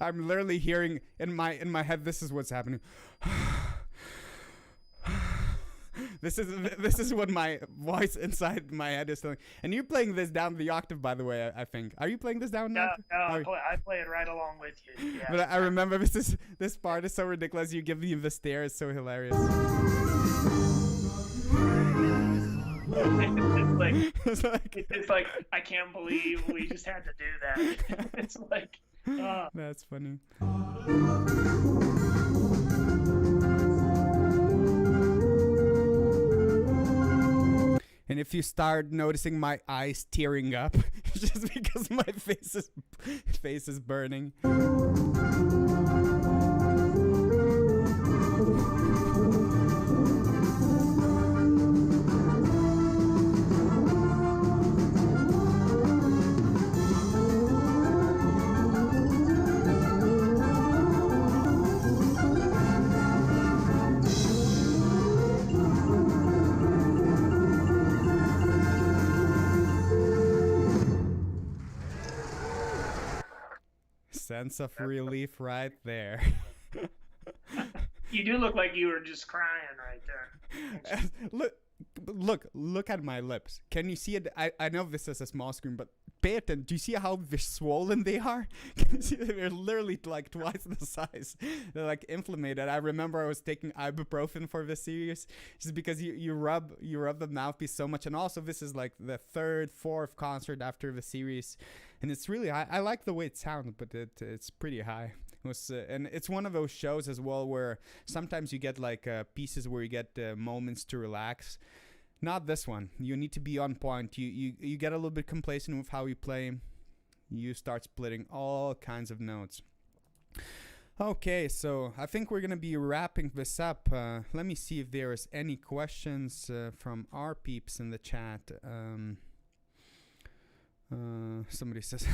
I'm literally hearing in my head, this is what's happening. This is what my voice inside my head is telling. And you're playing this down the octave, by the way. I think. Are you playing this down? No, I play it right along with you. Yeah. But I remember this part is so ridiculous. You give me the stare. It's so hilarious. It's like I can't believe we just had to do that. It's like that's funny. And if you start noticing my eyes tearing up, it's just because my face is burning. Sense of relief right there. You do look like you were just crying right there. Look at my lips. Can you see it? I know this is a small screen, but pay attention. Do you see how swollen they are? They're literally like twice the size. They're like inflamed. I remember I was taking ibuprofen for this series just because you rub the mouthpiece so much. And also this is like the third, fourth concert after the series, and it's really high. I like the way it sounds, but it's pretty high. It was, and it's one of those shows as well where sometimes you get like pieces where you get moments to relax. Not this one. You need to be on point. You get a little bit complacent with how you play. You start splitting all kinds of notes. Okay, so I think we're going to be wrapping this up. Let me see if there is any questions from our peeps in the chat. Somebody says...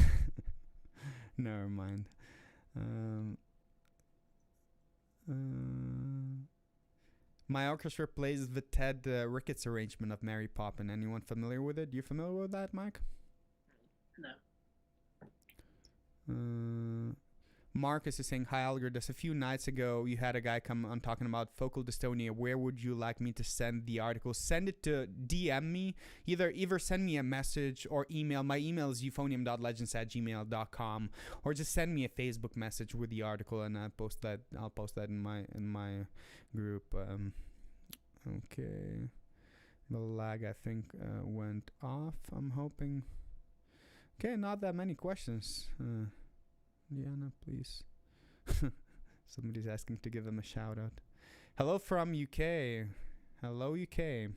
Never mind. My orchestra plays the Ted Ricketts arrangement of Mary Poppins. Anyone familiar with it? You familiar with that, Mike? No. Marcus is saying, hi, Algirdas. A few nights ago, you had a guy come on talking about focal dystonia. Where would you like me to send the article? Send it to DM me. Either send me a message or email. My email is euphonium.legends@gmail.com, or just send me a Facebook message with the article, and I'll post that in my group. Okay. The lag, I think, went off. I'm hoping. Okay, not that many questions. Diana, please. Somebody's asking to give them a shout out. Hello from UK. Hello, UK.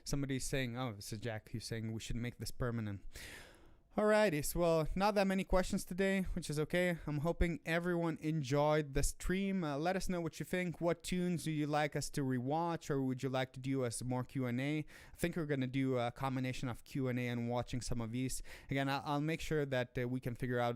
Somebody's saying, oh, this is Jack, who's saying we should make this permanent. Alrighty, so well, not that many questions today, which is okay. I'm hoping everyone enjoyed the stream. Let us know what you think. What tunes do you like us to rewatch, or would you like to do us more Q&A? I think we're going to do a combination of Q&A and watching some of these. Again, I'll make sure that we can figure out a